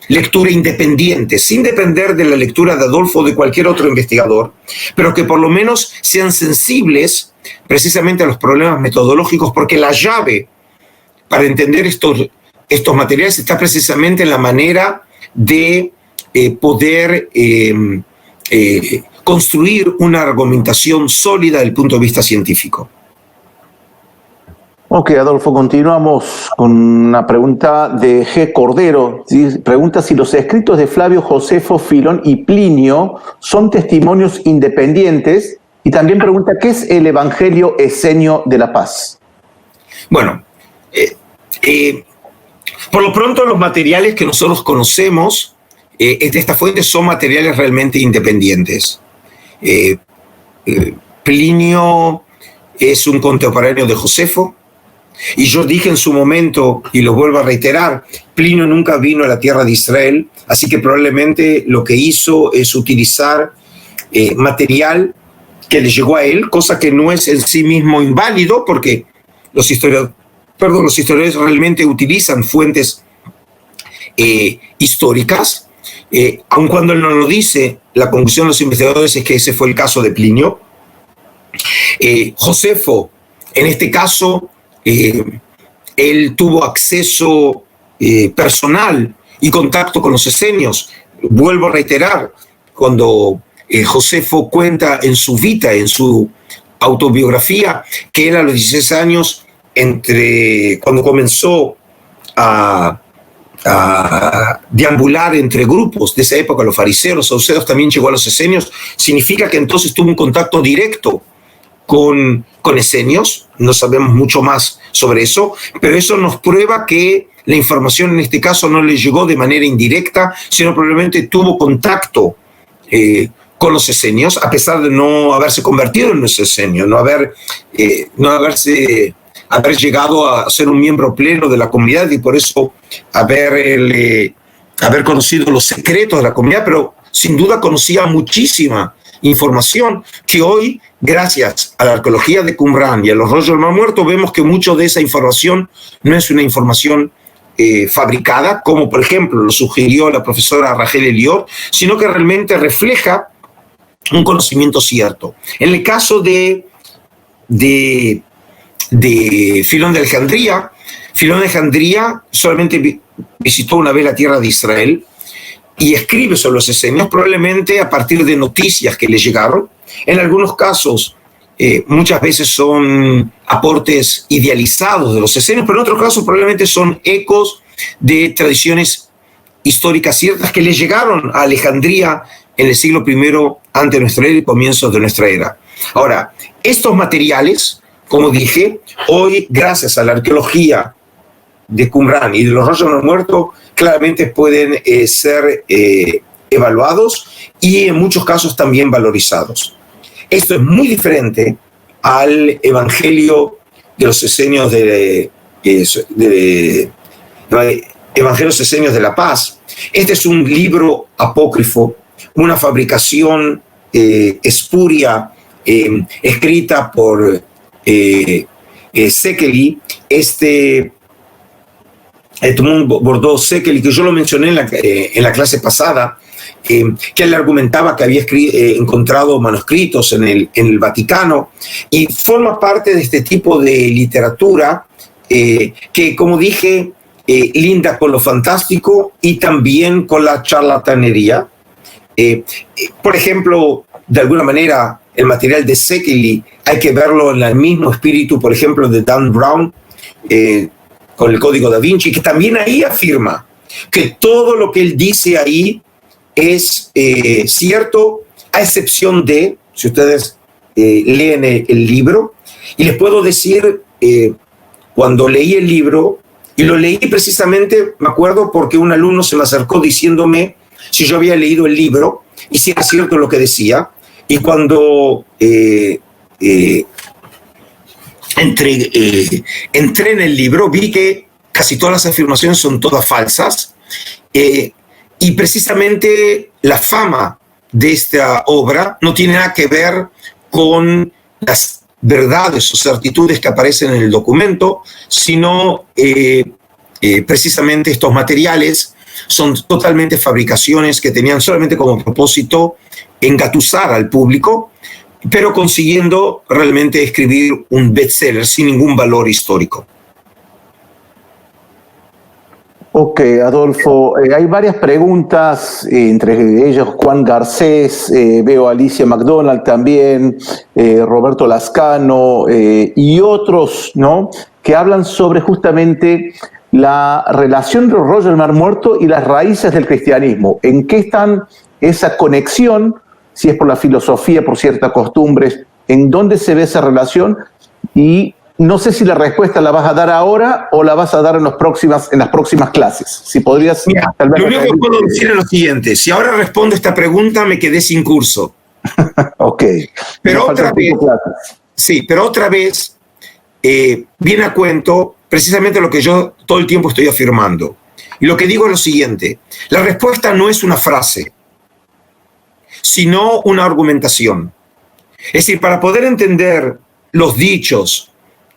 S2: lectura independiente, sin depender de la lectura de Adolfo o de cualquier otro investigador, pero que por lo menos sean sensibles precisamente a los problemas metodológicos, porque la llave para entender estos materiales está precisamente en la manera de poder construir una argumentación sólida desde el punto de vista científico.
S1: Ok, Adolfo, continuamos con una pregunta de G. Cordero. ¿Sí? Pregunta si los escritos de Flavio Josefo, Filón y Plinio son testimonios independientes, y también pregunta ¿qué es el Evangelio Esenio de la Paz?
S2: Bueno, por lo pronto los materiales que nosotros conocemos de esta fuente son materiales realmente independientes. Plinio es un contemporáneo de Josefo, y yo dije en su momento, y lo vuelvo a reiterar, Plinio nunca vino a la tierra de Israel, así que probablemente lo que hizo es utilizar material que le llegó a él, cosa que no es en sí mismo inválido, porque los historiadores realmente utilizan fuentes históricas, aun cuando él no lo dice. La conclusión de los investigadores es que ese fue el caso de Plinio. Josefo, en este caso, él tuvo acceso personal y contacto con los esenios. Vuelvo a reiterar, cuando Josefo cuenta en su vita, en su autobiografía, que él a los 16 años, cuando comenzó a deambular entre grupos de esa época, los fariseos, los saduceos, también llegó a los esenios, significa que entonces tuvo un contacto directo con esenios. No sabemos mucho más sobre eso, pero eso nos prueba que la información en este caso no le llegó de manera indirecta, sino probablemente tuvo contacto con los esenios, a pesar de no haberse convertido en los esenios, no haber llegado a ser un miembro pleno de la comunidad, y por eso haber conocido los secretos de la comunidad, pero sin duda conocía muchísima información que hoy, gracias a la arqueología de Qumran y a los rollos del Mar Muerto, vemos que mucho de esa información no es una información fabricada, como por ejemplo lo sugirió la profesora Rachel Elior, sino que realmente refleja un conocimiento cierto. En el caso de Filón de Alejandría solamente visitó una vez la tierra de Israel y escribe sobre los esenios, probablemente a partir de noticias que le llegaron. En algunos casos, muchas veces son aportes idealizados de los esenios, pero en otros casos probablemente son ecos de tradiciones históricas ciertas que le llegaron a Alejandría en el siglo I antes de nuestra era y comienzos de nuestra era. Ahora, estos materiales, como dije, hoy, gracias a la arqueología de Qumran y de los rollos del Mar Muerto, claramente pueden ser evaluados y en muchos casos también valorizados. Esto es muy diferente al Evangelio de los Esenios Evangelios Esenios de la Paz. Este es un libro apócrifo, una fabricación espuria, escrita por Szekely, Edmond Bordeaux-Szekely, que yo lo mencioné en la clase pasada, que él argumentaba que había encontrado manuscritos en el Vaticano, y forma parte de este tipo de literatura que, como dije, linda con lo fantástico y también con la charlatanería. Por ejemplo, de alguna manera, el material de Szekely hay que verlo en el mismo espíritu, por ejemplo, de Dan Brown, con el Código Da Vinci, que también ahí afirma que todo lo que él dice ahí es cierto, a excepción de, si ustedes leen el libro, y les puedo decir, cuando leí el libro, y lo leí precisamente, me acuerdo, porque un alumno se me acercó diciéndome si yo había leído el libro y si era cierto lo que decía, y cuando entré en el libro, vi que casi todas las afirmaciones son todas falsas, y precisamente la fama de esta obra no tiene nada que ver con las verdades o certitudes que aparecen en el documento, sino precisamente estos materiales son totalmente fabricaciones que tenían solamente como propósito engatusar al público, pero consiguiendo realmente escribir un bestseller sin ningún valor histórico.
S1: Ok, Adolfo, hay varias preguntas, entre ellos Juan Garcés, veo a Alicia McDonald también, Roberto Lascano y otros, ¿no?, que hablan sobre justamente la relación entre los rollos del Mar Muerto y las raíces del cristianismo. ¿En qué están esa conexión? Si es por la filosofía, por ciertas costumbres, ¿en dónde se ve esa relación? Y no sé si la respuesta la vas a dar ahora o la vas a dar en las próximas clases. Si podrías...
S2: Mira,
S1: tal vez
S2: lo único que puedo decir es lo siguiente: si ahora respondo esta pregunta, me quedé sin curso.
S1: Ok.
S2: Pero otra vez, sí, pero otra vez viene a cuento precisamente lo que yo todo el tiempo estoy afirmando. Y lo que digo es lo siguiente: la respuesta no es una frase, sino una argumentación. Es decir, para poder entender los dichos,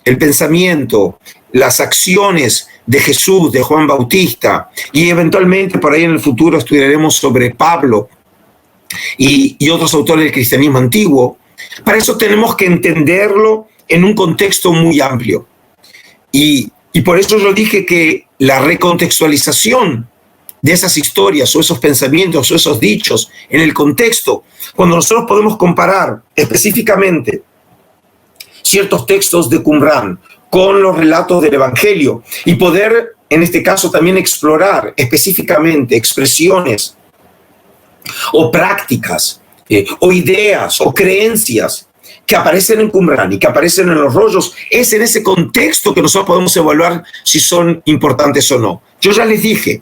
S2: el pensamiento, las acciones de Jesús, de Juan Bautista, y eventualmente por ahí en el futuro estudiaremos sobre Pablo y otros autores del cristianismo antiguo, para eso tenemos que entenderlo en un contexto muy amplio. Y por eso yo dije que la recontextualización de esas historias o esos pensamientos o esos dichos en el contexto, cuando nosotros podemos comparar específicamente ciertos textos de Qumran con los relatos del Evangelio y poder, en este caso, también explorar específicamente expresiones o prácticas o ideas o creencias que aparecen en Qumran y que aparecen en los rollos, es en ese contexto que nosotros podemos evaluar si son importantes o no. Yo ya les dije,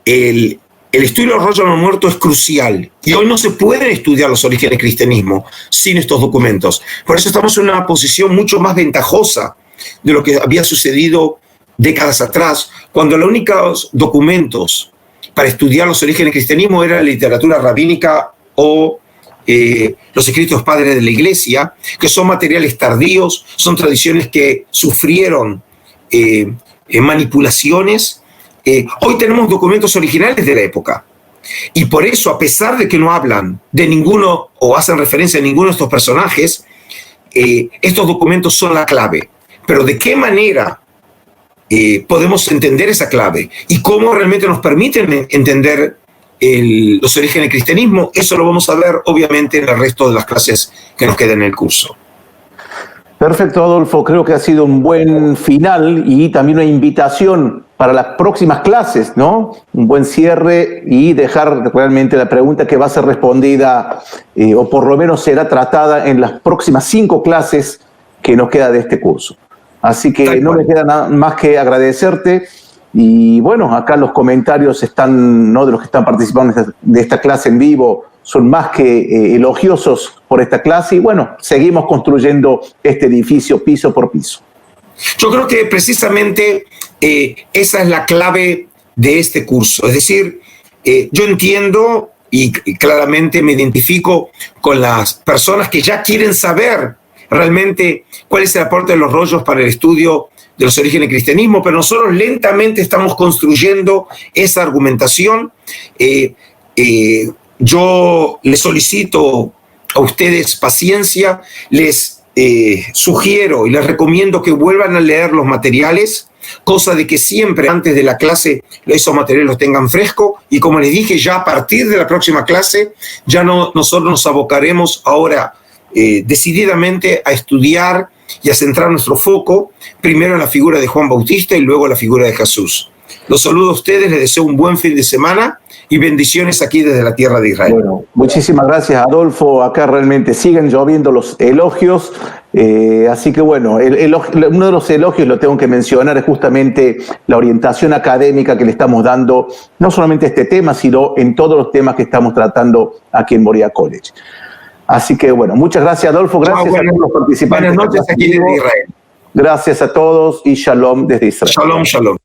S2: el estudio de los rollos del Mar Muerto es crucial y hoy no se pueden estudiar los orígenes del cristianismo sin estos documentos. Por eso estamos en una posición mucho más ventajosa de lo que había sucedido décadas atrás, cuando los únicos documentos para estudiar los orígenes del cristianismo era la literatura rabínica o los escritos padres de la Iglesia, que son materiales tardíos, son tradiciones que sufrieron manipulaciones. Hoy tenemos documentos originales de la época y por eso, a pesar de que no hablan de ninguno o hacen referencia a ninguno de estos personajes, estos documentos son la clave. Pero ¿de qué manera podemos entender esa clave y cómo realmente nos permiten entender los orígenes del cristianismo? Eso lo vamos a ver obviamente en el resto de las clases que nos quedan en el curso.
S1: Perfecto, Adolfo. Creo que ha sido un buen final y también una invitación para las próximas clases, ¿no? Un buen cierre y dejar realmente la pregunta que va a ser respondida o por lo menos será tratada en las próximas 5 clases que nos queda de este curso. Así que no me queda nada más que agradecerte. Y bueno, acá los comentarios están, ¿no?, de los que están participando de esta clase en vivo, son más que elogiosos por esta clase y bueno, seguimos construyendo este edificio piso por piso.
S2: Yo creo que precisamente esa es la clave de este curso. Es decir, yo entiendo y claramente me identifico con las personas que ya quieren saber realmente cuál es el aporte de los rollos para el estudio de los orígenes del cristianismo, pero nosotros lentamente estamos construyendo esa argumentación. Yo les solicito a ustedes paciencia, les sugiero y les recomiendo que vuelvan a leer los materiales, cosa de que siempre antes de la clase esos materiales los tengan fresco y como les dije, ya a partir de la próxima clase ya nosotros nos abocaremos ahora decididamente a estudiar y a centrar nuestro foco primero en la figura de Juan Bautista y luego en la figura de Jesús. Los saludo a ustedes, les deseo un buen fin de semana y bendiciones aquí desde la tierra de Israel.
S1: Bueno, muchísimas gracias, Adolfo. Acá realmente siguen lloviendo los elogios. Así que bueno, uno de los elogios, lo tengo que mencionar, es justamente la orientación académica que le estamos dando, no solamente a este tema, sino en todos los temas que estamos tratando aquí en Moriah College. Así que bueno, muchas gracias, Adolfo. Gracias a todos los participantes.
S2: Buenas noches aquí desde Israel.
S1: Gracias a todos y shalom desde Israel.
S2: Shalom, shalom.